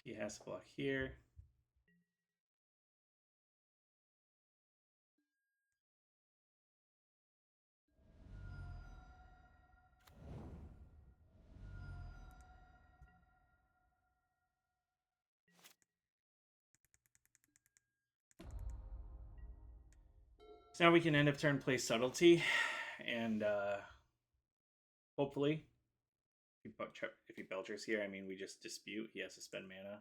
He has to block here. So now we can end of turn play Subtlety, and hopefully, if he Belchers here, I mean, we just dispute. He has to spend mana.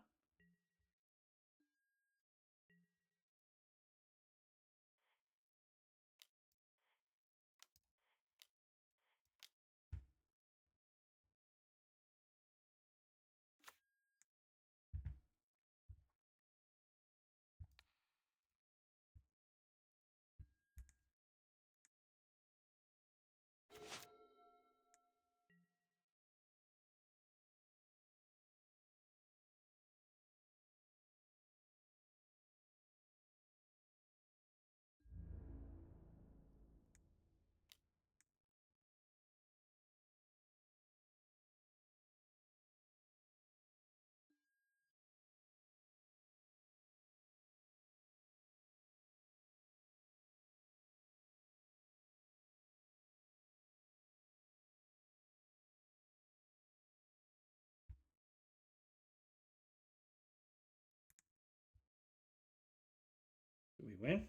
Do we win?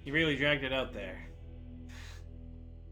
He really dragged it out there.